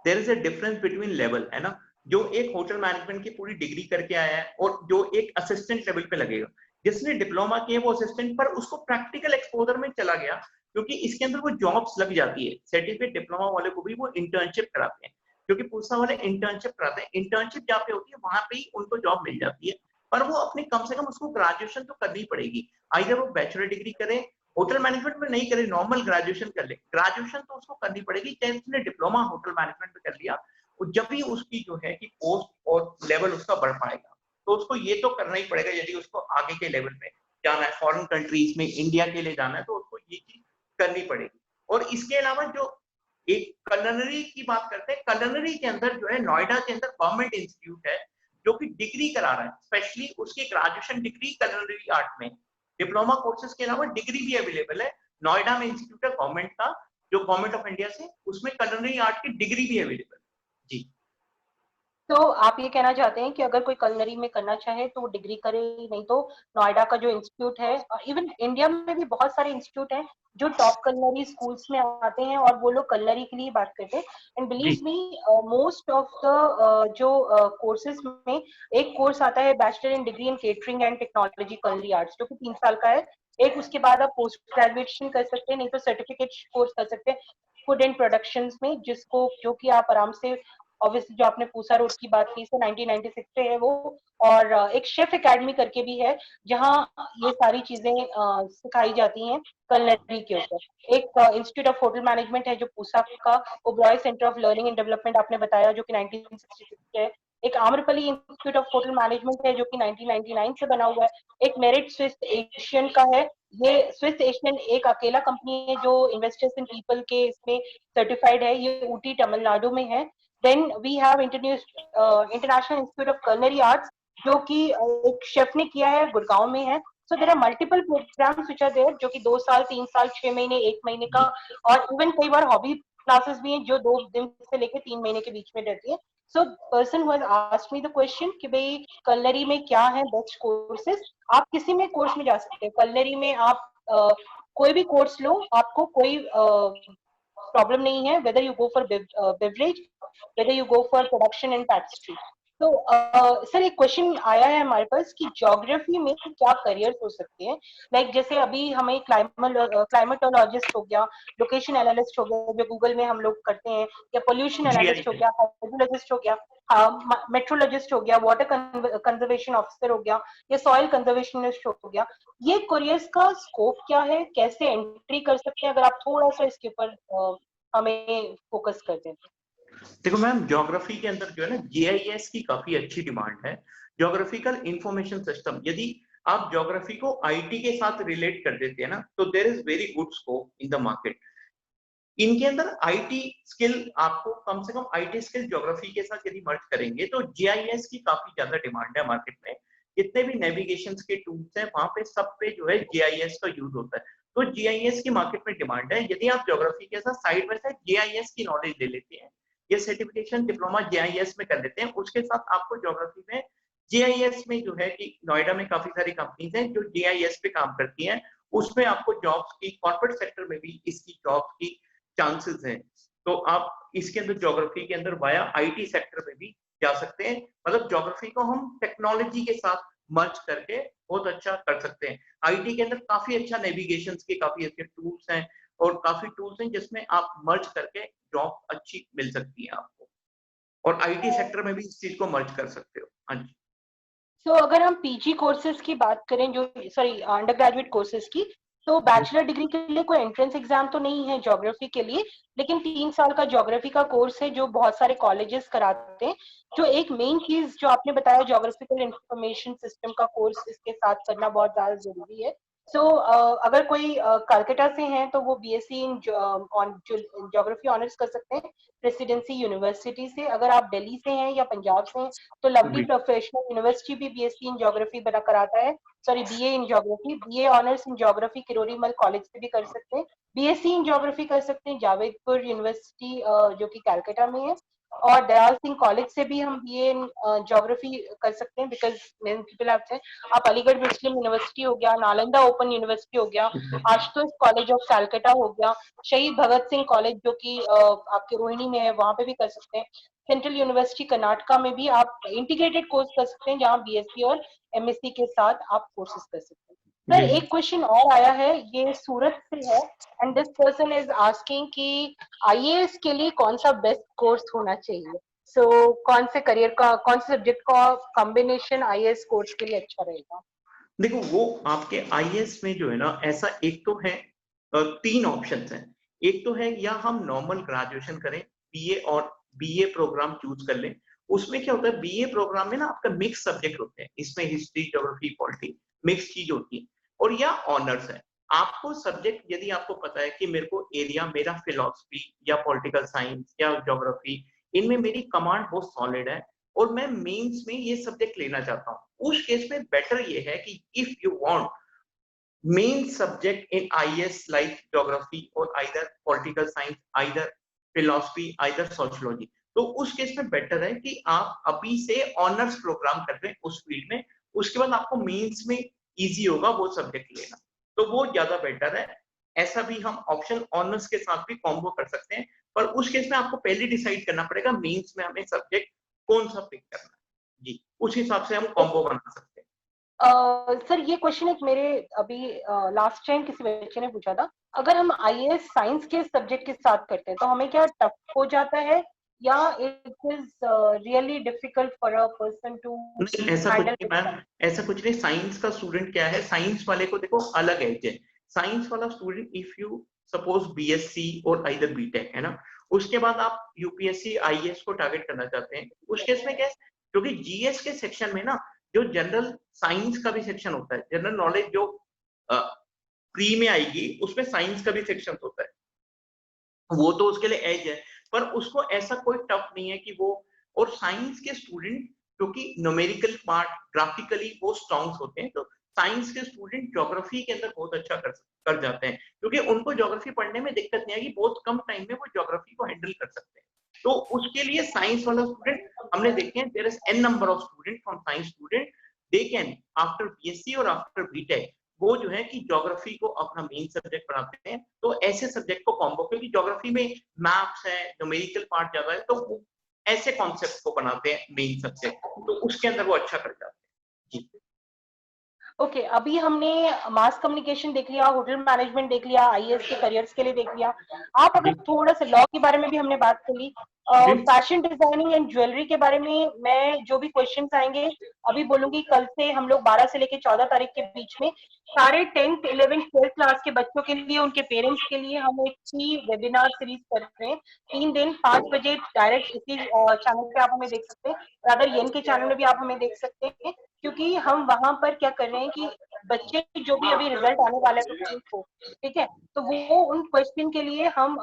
Speaker 3: There is a difference between level, है ना। जो एक होटल मैनेजमेंट की पूरी डिग्री करके आया है और जो एक असिस्टेंट लेवल पे लगेगा, जिसने डिप्लोमा किया वो असिस्टेंट, पर उसको प्रैक्टिकल एक्सपोजर में चला गया, क्योंकि इसके अंदर वो जॉब्स लग जाती है। सर्टिफिकेट डिप्लोमा वाले को भी वो इंटर्नशिप कराते हैं, क्योंकि पूसा वाले इंटर्नशिप कराते हैं। इंटर्नशिप जहाँ पे होती है वहां पे ही उनको जॉब मिल जाती है, पर वो अपनी कम से कम उसको ग्रेजुएशन तो करनी पड़ेगी। आइदर वो बैचलर डिग्री करे, होटल मैनेजमेंट में नहीं करे, नॉर्मल ग्रेजुएशन कर ले, ग्रेजुएशन तो उसको करनी पड़ेगी, चाहे उसने डिप्लोमा होटल मैनेजमेंट में कर लिया, जब भी उसकी जो है कि पोस्ट और लेवल उसका बढ़ पाएगा, तो उसको ये तो करना ही पड़ेगा। यदि उसको आगे के लेवल में जाना है, फॉरेन कंट्रीज में इंडिया के लिए जाना है, तो उसको ये चीज करनी पड़ेगी। और इसके अलावा जो एक कलनरी की बात करते हैं, कलनरी के अंदर जो है नोएडा के अंदर गवर्नमेंट इंस्टीट्यूट है जो कि डिग्री करा रहा है, स्पेशली उसकी ग्रेजुएशन डिग्री कलनरी आर्ट में। डिप्लोमा कोर्सेज के अलावा डिग्री भी अवेलेबल है, नोएडा में इंस्टीट्यूट है गवर्नमेंट का, जो गवर्नमेंट ऑफ इंडिया से, उसमें कलनरी आर्ट की डिग्री भी अवेलेबल जी।
Speaker 1: तो आप ये कहना चाहते हैं कि अगर कोई कलनरी में करना चाहे तो वो डिग्री करे, नहीं तो नोएडा का जो इंस्टीट्यूट है, इवन इंडिया में भी बहुत सारे इंस्टीट्यूट हैं जो टॉप कलनरी स्कूल्स में आते हैं और वो लोग कलनरी के लिए बात करते हैं। And believe me, most of the जो कोर्सेज में एक कोर्स आता है bachelor in degree in catering and technology culinary arts, जो कि 3 साल का है। एक उसके बाद आप पोस्ट ग्रेजुएशन कर सकते हैं, नहीं तो सर्टिफिकेट कोर्स कर सकते हैं फूड एंड प्रोडक्शंस में, जिसको जो कि आप आराम से, ऑब्वियसली जो आपने पूसा रोड की बात की, 1996 से है वो। और एक शेफ एकेडमी करके भी है जहाँ ये सारी चीजें सिखाई जाती हैं कलनरी के ऊपर। एक इंस्टीट्यूट ऑफ होटल मैनेजमेंट है जो पूसा का, Oberoi centre of learning and development आपने बताया जो कि 1966 है। एक आम्रपली इंस्टीट्यूट ऑफ होटल मैनेजमेंट है जो कि 1999 से बना हुआ है। एक मेरिट स्विस एशियन का है। ये स्विस एशियन एक अकेला कंपनी है जो इन्वेस्टर्स इन पीपल के इसमें सर्टिफाइड है, ये ऊटी तमिलनाडु में है। Then we have International Institute of Culinary Arts जो कि एक शेफ ने किया है, गुड़गांव में है। So there are multiple programs which are there जो कि 2 साल, 3 साल, 6 महीने, 1 महीने का, और इवन कई बार हॉबी क्लासेस भी हैं जो 2 दिन से लेकर 3 महीने के बीच में रहती है। So person who has asked me the question कि भाई कलनरी में क्या है बेस्ट कोर्सेज, आप किसी में कोर्स में जा सकते हैं। कलनरी में आप कोई भी कोर्स लो, आपको कोई प्रॉब्लम नहीं है, whether you go for beverage, whether you go for production and pastry। तो सर एक क्वेश्चन आया है हमारे पास कि ज्योग्राफी में क्या करियर्स हो सकते हैं। लाइक जैसे अभी हमें क्लाइमेटोलॉजिस्ट हो गया, लोकेशन एनालिस्ट हो गया जो गूगल में हम लोग करते हैं, या पोल्यूशन एनालिस्ट हो गया, हाइड्रोलॉजिस्ट हो गया, मेट्रोलॉजिस्ट हो गया, वाटर कंजर्वेशन ऑफिसर हो गया, या सॉइल कंजर्वेशनिस्ट हो गया। ये करियर्स का स्कोप क्या है, कैसे एंट्री कर सकते हैं? अगर आप थोड़ा सा इसके ऊपर हमें फोकस कर दें।
Speaker 3: देखो मैम, ज्योग्राफी के अंदर जो है ना, जीआईएस की काफी अच्छी डिमांड है। ज्योग्राफिकल इंफॉर्मेशन सिस्टम, यदि आप ज्योग्राफी को आईटी के साथ रिलेट कर देते हैं ना, तो there is very good scope in the market. इनके अंदर आईटी स्किल, आपको कम से कम आईटी स्किल ज्योग्राफी के साथ यदि मर्ज करेंगे तो जीआईएस की काफी ज्यादा डिमांड है मार्केट में। जितने भी नेविगेशन के टूल्स हैं वहां पे सब पे जो है जीआईएस का यूज होता है, तो जीआईएस की मार्केट में डिमांड है। यदि आप ज्योग्राफी के साथ साइड बाय साइड जीआईएस की नॉलेज ले लेते हैं, ये सर्टिफिकेशन डिप्लोमा जीआईएस में कर लेते हैं, उसके साथ आपको ज्योग्राफी में जीआईएस में जो है कि नोएडा में काफी सारी कंपनीज हैं जो जीआईएस पे काम करती हैं, उसमें आपको जॉब्स की, कॉर्पोरेट सेक्टर में भी इसकी जॉब्स की चांसेस हैं। तो आप इसके अंदर ज्योग्राफी के अंदर वाया आईटी सेक्टर में भी जा सकते हैं। मतलब ज्योग्राफी को हम टेक्नोलॉजी के साथ मर्ज करके बहुत अच्छा कर सकते हैं। आईटी के अंदर काफी अच्छा नेविगेशन के काफी अच्छे टूल्स हैं और काफी टूल्स हैं जिसमें आप मर्ज करके जॉब अच्छी मिल सकती है आपको, और आईटी सेक्टर में भी इस चीज को मर्ज कर सकते हो। हाँ जी।
Speaker 1: तो अगर हम पीजी कोर्सेज की बात करें, जो सॉरी अंडर ग्रेजुएट कोर्सेज की, तो बैचलर डिग्री के लिए कोई एंट्रेंस एग्जाम तो नहीं है ज्योग्राफी के लिए, लेकिन 3 साल का ज्योग्राफी का कोर्स है जो बहुत सारे कॉलेजेस कराते हैं। जो एक मेन चीज जो आपने बताया, ज्योग्राफिकल इंफॉर्मेशन सिस्टम का कोर्स इसके साथ करना बहुत ज्यादा जरूरी है। सो अगर कोई कलकत्ता से हैं तो वो बीएससी इन ज्योग्राफी ऑनर्स कर सकते हैं प्रेसिडेंसी यूनिवर्सिटी से। अगर आप दिल्ली से हैं या पंजाब से हैं तो लवली
Speaker 3: जी
Speaker 1: प्रोफेशनल यूनिवर्सिटी भी बीएससी इन ज्योग्राफी बना कराता है, sorry BA in geography, BA honours in geography Kirorimal college से भी कर सकते हैं। बीएससी इन ज्योग्राफी कर सकते हैं जावेदपुर यूनिवर्सिटी जो कि कलकत्ता में है, और दयाल सिंह कॉलेज से भी हम बीए इन ज्योग्राफी कर सकते हैं, because many people have said. आप अलीगढ़ मुस्लिम यूनिवर्सिटी हो गया, नालंदा ओपन यूनिवर्सिटी हो गया, आशुतोष कॉलेज ऑफ कलकत्ता हो गया, शहीद भगत सिंह कॉलेज जो कि आपके रोहिणी में है, वहां पे भी कर सकते हैं। सेंट्रल यूनिवर्सिटी कर्नाटका में भी आप इंटीग्रेटेड कोर्स कर सकते हैं जहां बीएससी और एमएससी के साथ आप कोर्सेज कर सकते हैं। सर
Speaker 3: जी
Speaker 1: एक क्वेश्चन और आया है, ये सूरत से है, and this person is asking कि आईएएस के लिए कौन सा बेस्ट कोर्स होना चाहिए। सो कौन से करियर का, कौन से सब्जेक्ट का कॉम्बिनेशन आईएएस कोर्स के लिए अच्छा रहेगा।
Speaker 3: देखो, वो आपके आईएएस में जो है ना, ऐसा एक तो है, 3 ऑप्शंस हैं। एक तो है या हम नॉर्मल ग्रेजुएशन करें, बीए और बीए प्रोग्राम चूज कर लें। उसमें क्या होता है, बीए प्रोग्राम में ना आपका मिक्स सब्जेक्ट होते हैं, इसमें हिस्ट्री, ज्योग्राफी, पॉलिटी मिक्स चीज होती है। और या ऑनर्स है, आपको सब्जेक्ट यदि आपको पता है कि मेरे को एरिया, मेरा फिलोसफी या पॉलिटिकल साइंस या ज्योग्राफी, इनमें मेरी कमांड बहुत सॉलिड है और मैं मेंस में ये सब्जेक्ट लेना चाहता हूँ, उस केस में बेटर ये है कि if you want main subject in IAS like geography और either political science, either philosophy, either sociology, तो उस केस में बेटर है कि आप अभी से ऑनर्स प्रोग्राम कर लें उस फील्ड में। उसके बाद आपको मेंस में इजी होगा वो सब्जेक्ट लेना, तो वो ज्यादा बेटर है। ऐसा भी हम ऑप्शन ऑनर्स के साथ भी कॉम्बो कर सकते हैं, पर उस केस में आपको पहले डिसाइड करना पड़ेगा मेंस में हमें सब्जेक्ट कौन सा पिक करना है। जी, उस हिसाब से हम कॉम्बो बना सकते हैं।
Speaker 1: सर ये क्वेश्चन एक मेरे अभी लास्ट टाइम किसी बच्चे ने पूछा था, अगर हम आईएएस साइंस के सब्जेक्ट के साथ करते हैं तो हमें क्या टफ हो जाता है, या it is really difficult for a person to
Speaker 3: नहीं, ऐसा कुछ
Speaker 1: हैंडल
Speaker 3: नहीं
Speaker 1: दिस
Speaker 3: मैम,
Speaker 1: सब्जेक्ट।
Speaker 3: ऐसा कुछ नहीं। साइंस का स्टूडेंट क्या है, साइंस वाले को देखो अलग एज है। साइंस वाला student, if you suppose BSc और आइदर बीटेक है ना, उसके बाद आप यूपीएससी आईएएस को टारगेट करना चाहते हैं, उस केस में क्या है, क्योंकि जीएस के सेक्शन में ना जो जनरल साइंस का भी सेक्शन होता है, जनरल नॉलेज जो प्री में आएगी, उसमें साइंस का भी सेक्शन होता है, वो तो उसके लिए एज है। पर उसको ऐसा कोई टफ नहीं है कि वो, और साइंस के स्टूडेंट क्योंकि न्यूमेरिकल पार्ट, ग्राफिकली वो स्ट्रॉन्ग होते हैं, तो साइंस के स्टूडेंट ज्योग्राफी के अंदर बहुत अच्छा कर जाते हैं, क्योंकि उनको ज्योग्राफी पढ़ने में दिक्कत नहीं आएगी, बहुत कम टाइम में वो ज्योग्राफी को हैंडल कर सकते हैं। तो उसके लिए साइंस वाला स्टूडेंट हमने देखे हैं, there is an number of student from science student, they can after BSc और आफ्टर बीटेक वो जो है कि ज्योग्राफी को अपना मेन सब्जेक्ट बनाते हैं। तो ऐसे सब्जेक्ट को कॉम्बो, क्योंकि ज्योग्राफी में मैप्स है, न्यूमेरिकल पार्ट ज्यादा है, तो वो ऐसे कॉन्सेप्ट को बनाते हैं मेन सब्जेक्ट, तो उसके अंदर वो अच्छा कर जाते हैं। जी
Speaker 1: ओके अभी हमने मास कम्युनिकेशन देख लिया, होटल मैनेजमेंट देख लिया, आईएएस के करियर्स के लिए देख लिया। आप अगर
Speaker 3: जी
Speaker 1: थोड़ा सा लॉ के बारे में भी हमने बात कर ली,
Speaker 3: जी
Speaker 1: फैशन डिजाइनिंग एंड ज्वेलरी के बारे में मैं जो भी क्वेश्चंस आएंगे अभी बोलूंगी। कल से हम लोग 12 से लेकर 14 तारीख के बीच में सारे 10th 11th 12th क्लास के बच्चों के लिए, उनके पेरेंट्स के लिए हम एक फ्री वेबिनार सीरीज कर रहे हैं। 3 दिन 5 बजे डायरेक्ट इसी चैनल पे आप हमें देख सकते हैं, रादर येन के चैनल में भी आप हमें देख सकते हैं, क्योंकि हम वहां पर क्या कर रहे हैं कि बच्चे जो भी अभी रिजल्ट आने वाला है 15 को, ठीक है, तो वो उन क्वेश्चन के लिए हम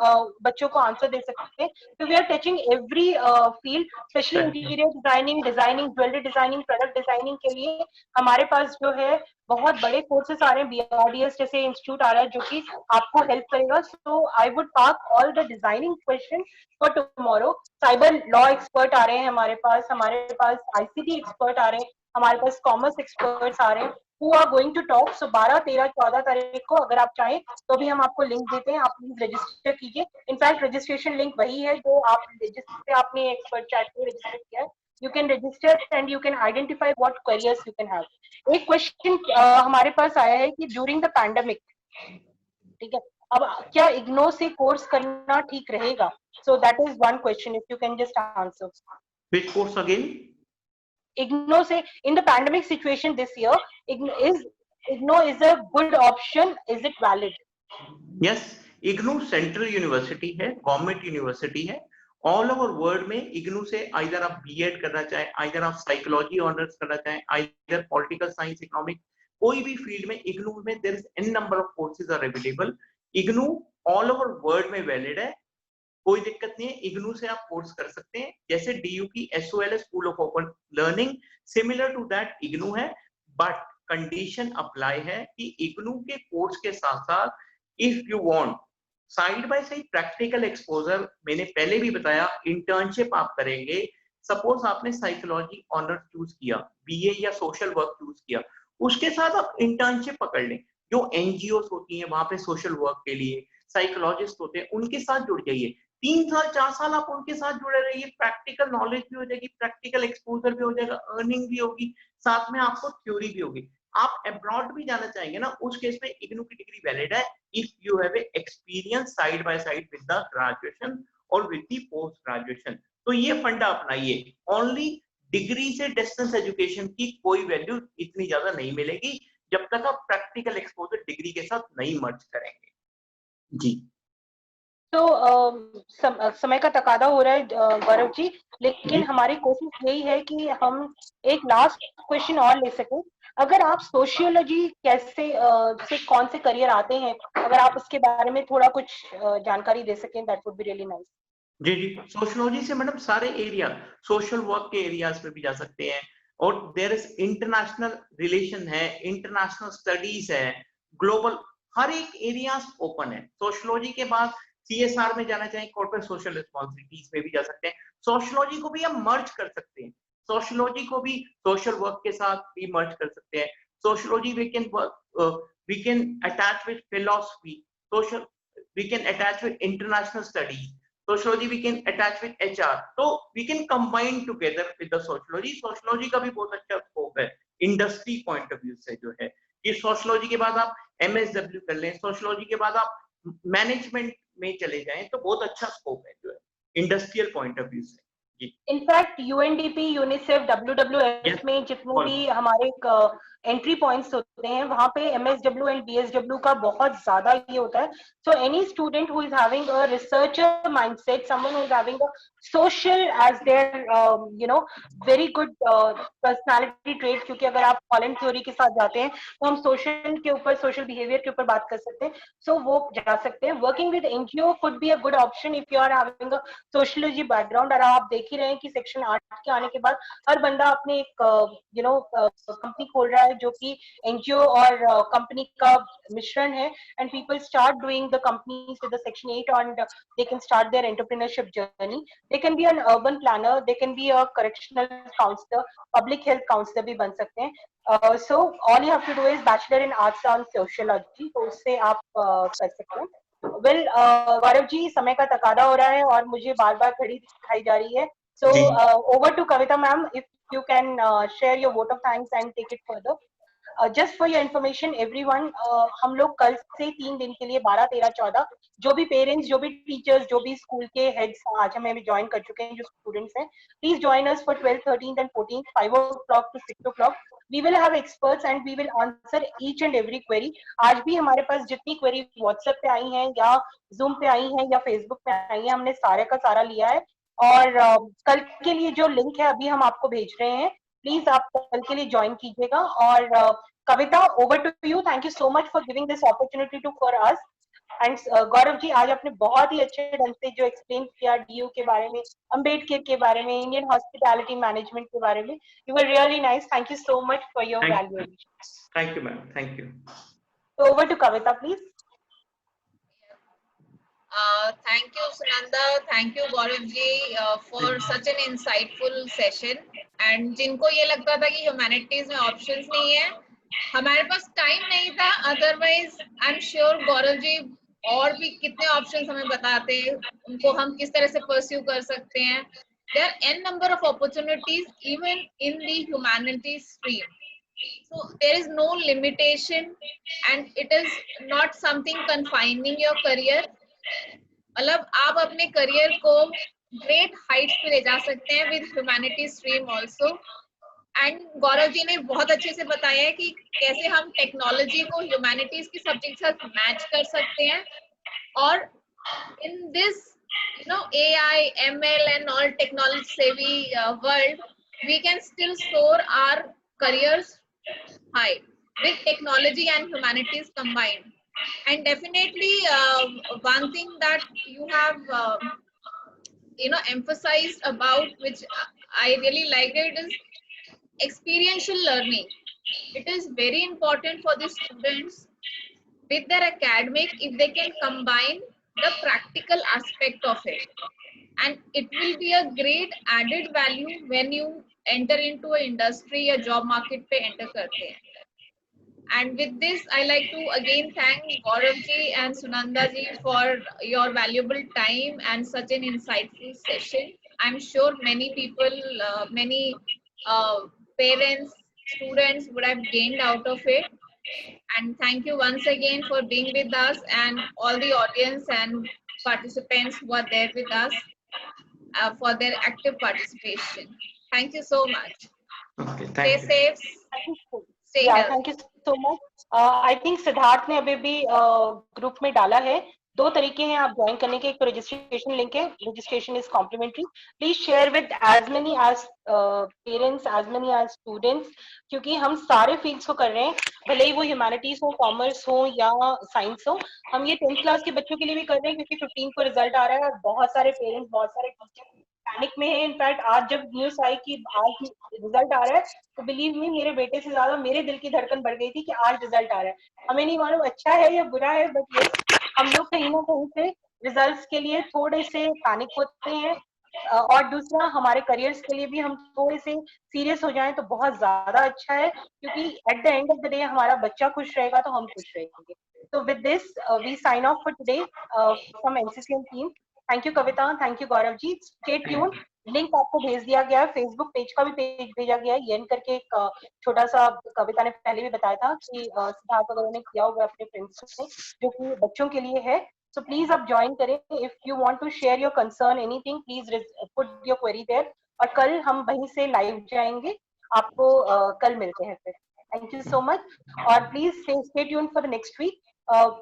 Speaker 1: बच्चों को आंसर दे सकते हैं। तो we are touching every field, specially interior designing, jewellery designing, product designing के लिए हमारे पास जो है बहुत बड़े कोर्सेस आ रहे हैं। बीआरडीएस जैसे इंस्टीट्यूट आ रहा है जो कि आपको हेल्प करेगा। So I would park all the designing question for tomorrow. Cyber law expert आ रहे हैं हमारे पास आईसीटी एक्सपर्ट आ रहे हैं, हमारे पास कॉमर्स एक्सपर्ट्स आ रहे हैं who are going to talk। So 12, 13, 14 तारीख को अगर आप चाहें तो भी हम आपको लिंक देते हैं, आप प्लीज रजिस्टर कीजिए। इनफैक्ट रजिस्ट्रेशन लिंक वही है जो आप जिससे आपने एक्सपर्ट चैट में रजिस्टर किया है। You can register and you can identify what careers you can have. एक क्वेश्चन हमारे पास आया है कि ड्यूरिंग द पैंडेमिक, ठीक है, अब क्या इग्नो से कोर्स करना ठीक रहेगा? So that is one question, if you can just answer.
Speaker 3: Which course again?
Speaker 1: IGNO say in the pandemic situation this year, is IGNOU is a good option? Is it valid?
Speaker 3: Yes, IGNOU central university है, गवर्नमेंट यूनिवर्सिटी है। ऑल ओवर वर्ल्ड में इग्नू से आइदर आप बीएड करना चाहें, आइदर आप साइकोलॉजी ऑनर्स करना चाहें, आइदर पॉलिटिकल साइंस, इकोनॉमिक, कोई भी फील्ड में इग्नू में there is an number of courses are available. IGNOU all over world में वैलिड है, कोई दिक्कत नहीं है, इग्नू से आप कोर्स कर सकते हैं। जैसे डीयू की SOL school of open learning, similar to that IGNOU है, बट कंडीशन अप्लाई है कि इग्नू के कोर्स के साथ साथ if you want side by side practical exposure, मैंने पहले भी बताया, इंटर्नशिप आप करेंगे। सपोज आपने साइकोलॉजी ऑनर्स चूज किया, BA या सोशल वर्क चूज किया, उसके साथ आप इंटर्नशिप पकड़ लें। जो NGOs होती हैं वहां पे सोशल वर्क के लिए साइकोलॉजिस्ट होते हैं, उनके साथ जुड़ जाइए। 3 साल 4 साल आप उनके साथ जुड़े रहिए, प्रैक्टिकल नॉलेज भी हो जाएगी, प्रैक्टिकल एक्सपोजर भी हो जाएगा, अर्निंग भी होगी, साथ में आपको थ्योरी भी होगी। आप अब्रॉड भी जाना चाहेंगे ना, उस केस में इग्नू की डिग्री वैलिड है if you have a experience side by side with the graduation और विद द पोस्ट ग्रेजुएशन। तो ये फंडा अपनाइए। ओनली डिग्री से डिस्टेंस एजुकेशन की कोई वैल्यू इतनी ज्यादा नहीं मिलेगी जब तक आप प्रैक्टिकल एक्सपोजर डिग्री के साथ नहीं मर्ज करेंगे। जी
Speaker 1: तो समय का तकादा हो रहा है गौरव जी, लेकिन हमारी कोशिश यही है कि हम एक लास्ट क्वेश्चन और ले सकें। अगर आप सोशियोलॉजी कैसे से कौन से करियर आते हैं, अगर आप उसके बारे में थोड़ा कुछ जानकारी दे सकें, that would be really nice.
Speaker 3: जी जी, सोशियोलॉजी से मैडम सारे एरिया, सोशल वर्क के एरियाज में भी जा सकते हैं, और देयर इज इंटरनेशनल रिलेशन है, इंटरनेशनल स्टडीज है, ग्लोबल, हर एक एरियाज ओपन है। सोशियोलॉजी के बाद CSR में जाना चाहें, कॉर्पोरेट सोशल रिस्पांसिबिलिटीज में भी जा सकते हैं। सोशियोलॉजी को भी हम मर्ज कर सकते हैं, सोशियोलॉजी को भी सोशल वर्क के साथ भी मर्ज कर सकते हैं। Sociology we can attach with philosophy, social we can attach with international studies, sociology we can attach with HR, so we can combine together with the sociology। sociology का भी बहुत अच्छा स्कोप है इंडस्ट्री पॉइंट ऑफ व्यू से, जो है कि सोशियोलॉजी के बाद आप MSW कर लें, सोशियोलॉजी के बाद आप मैनेजमेंट में चले जाएं, तो बहुत अच्छा स्कोप है जो है इंडस्ट्रियल पॉइंट ऑफ व्यू से। जी
Speaker 1: in fact UNDP, UNICEF, WWF
Speaker 3: yes,
Speaker 1: में जितने भी हमारे एंट्री पॉइंट्स होते हैं, वहां पे MSW एंड BSW का बहुत ज्यादा ये होता है। So any student who is having a researcher mindset, someone who is having a social as their very good personality trait, क्योंकि अगर आप कॉलम थ्योरी के साथ जाते हैं तो हम सोशल के ऊपर, सोशल बिहेवियर के ऊपर बात कर सकते हैं, सो वो जा सकते हैं। Working with NGO could be a good option if you are having a sociology background. और आप देख ही रहे हैं कि सेक्शन 8 के आने के बाद हर बंदा अपने एक कंपनी खोल रहा है जो कि NGO और कंपनी का मिश्रण है, and people start doing the companies with the section 8 and they can start their entrepreneurship journey. They can be an urban planner, they can be a correctional counselor, public health counselor भी बन सकते हैं। So all you have to do is bachelor in arts and sociology, तो उससे आप कर सकते हैं। वेल गौरव जी, समय का तकादा हो रहा है और मुझे बार बार घड़ी दिखाई जा रही है, so over to Kavita ma'am, if you can share your vote of thanks and take it further. Just for your information everyone, हम लोग कल से 3 दिन के लिए 12, 13, 14 जो भी पेरेंट्स, जो भी टीचर्स, जो भी स्कूल के हेड्स आज हमें ज्वाइन कर चुके हैं, जो स्टूडेंट्स हैं, please join us for 12th, 13th and 14th 5 o'clock to 6 o'clock। we will have experts and we will answer each and every query। आज भी हमारे पास जितनी क्वेरी व्हाट्सएप पे आई हैं या जूम पे आई हैं या फेसबुक पे आई हैं, हमने सारे का सारा लिया है। और कल के लिए जो लिंक है अभी हम आपको भेज रहे हैं, प्लीज आप कल के लिए ज्वाइन कीजिएगा। और Kavita, over to you. Thank you so much for giving this opportunity to for us. And Gaurav ji, आज आपने बहुत ही अच्छे ढंग से जो एक्सप्लेन किया DU के बारे में, अम्बेडकर के बारे में, इंडियन हॉस्पिटैलिटी मैनेजमेंट के बारे में, you were really nice. Thank you so much for your valuable.
Speaker 3: Thank you ma'am, thank you.
Speaker 1: So over to Kavita, please.
Speaker 2: Thank you, Sunanda. Thank you, Gaurav ji, for such an insightful session. And जिनको ये लगता था कि ह्यूमैनिटीज में ऑप्शंस नहीं है, हमारे पास टाइम नहीं था, otherwise I am sure Gaurav ji और भी कितने ऑप्शंस हमें बताते, उनको हम किस तरह से परस्यू कर सकते हैं। There are n number of opportunities even in the humanities stream. So there is no limitation and it is not something confining your career। मतलब आप अपने करियर को ग्रेट हाइट्स पे ले जा सकते हैं with humanity stream also. And Gaurav ji ने बहुत अच्छे से बताया है कि कैसे हम टेक्नोलॉजी को ह्यूमैनिटीज के सब्जेक्ट के साथ मैच कर सकते हैं, और in this AI, ML and all technology savvy world, we can still soar our careers high with technology and humanities combined. And definitely one thing that you have emphasized about, which I really liked it, is experiential learning. It is very important for the students with their academic if they can combine the practical aspect of it, and it will be a great added value when you enter into a industry या job market पे enter करते हैं. And with this, I like to again thank Gaurav ji and Sunanda ji for your valuable time and such an insightful session. I'm sure many people, many parents, students would have gained out of it. And thank you once again for being with us, and all the audience and participants who are there with us for their active participation. Thank you so much.
Speaker 3: Okay,
Speaker 2: Stay
Speaker 3: thank you.
Speaker 2: safe, stay
Speaker 1: Yeah,
Speaker 2: healthy.
Speaker 1: thank you so much. I think Siddharth ने अभी भी ग्रुप में डाला है. दो तरीके हैं आप ज्वाइन करने के. एक तो रजिस्ट्रेशन लिंक है. Registration is complimentary. Please share with as many as parents, as many as students, क्योंकि हम सारे फील्ड्स को कर रहे हैं, भले ही वो ह्यूमैनिटीज हो, कॉमर्स हो या साइंस हो. हम ये 10th क्लास के बच्चों के लिए भी कर रहे हैं क्योंकि 15 को रिजल्ट आ रहा है और बहुत सारे पेरेंट्स, बहुत सारे टीचर पैनिक में है. इनफैक्ट आज जब न्यूज आई कि आज रिजल्ट आ रहा है, तो बिलीव मी, मेरे बेटे से ज्यादा मेरे दिल की धड़कन बढ़ गई थी कि आज रिजल्ट आ रहा है. हमें नहीं मालूम अच्छा है या बुरा है, बट यस, हम लोग कहीं ना कहीं से रिजल्ट्स के लिए थोड़े से पैनिक होते हैं. और दूसरा, हमारे करियर्स के लिए भी हम थोड़े से सीरियस हो जाएं तो बहुत ज्यादा अच्छा है, क्योंकि at the end of the day हमारा बच्चा खुश रहेगा तो हम खुश रहेंगे. So with this, we sign off for today from NCCN team. Thank you Kavita, thank you Gaurav ji. Stay tuned. Link आपको भेज दिया गया है. फेसबुक पेज का भी पेज भेजा गया है. येन करके एक छोटा सा, कविता ने पहले भी बताया था कि सिद्धार्थ वगैरह ने किया होगा अपने फ्रेंड्स से, जो कि बच्चों के लिए है. So please आप ज्वाइन करें. If you want to share your concern, anything, please put your query there. और कल हम वहीं से लाइव जाएंगे. आपको कल मिलते हैं फिर. Thank you so much. Or please stay tuned for the next week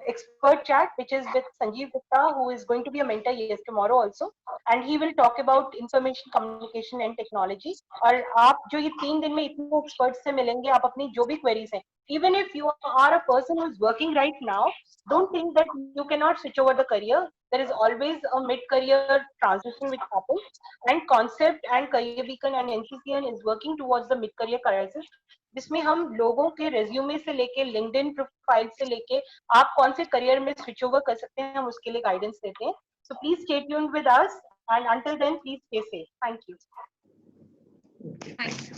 Speaker 1: expert chat, which is with Sanjeev Gupta, who is going to be a mentor, yes, tomorrow also, and he will talk about information communication and technology. और आप जो ये 3 दिन में इतने experts से मिलेंगे, आप अपनी जो भी queries हैं, even if you are a person who is working right now, don't think that you cannot switch over the career. There is always a mid-career transition which happens, and Concept and Career Beacon and NCCN is working towards the mid-career crisis, जिसमें हम लोगों के रेज्यूमे से लेके लिंक्डइन प्रोफाइल से लेके आप कौन से करियर में स्विच ओवर कर सकते हैं, हम उसके लिए गाइडेंस देते हैं. So please stay tuned with us, and until then please stay safe. Thank you.
Speaker 2: Thank you.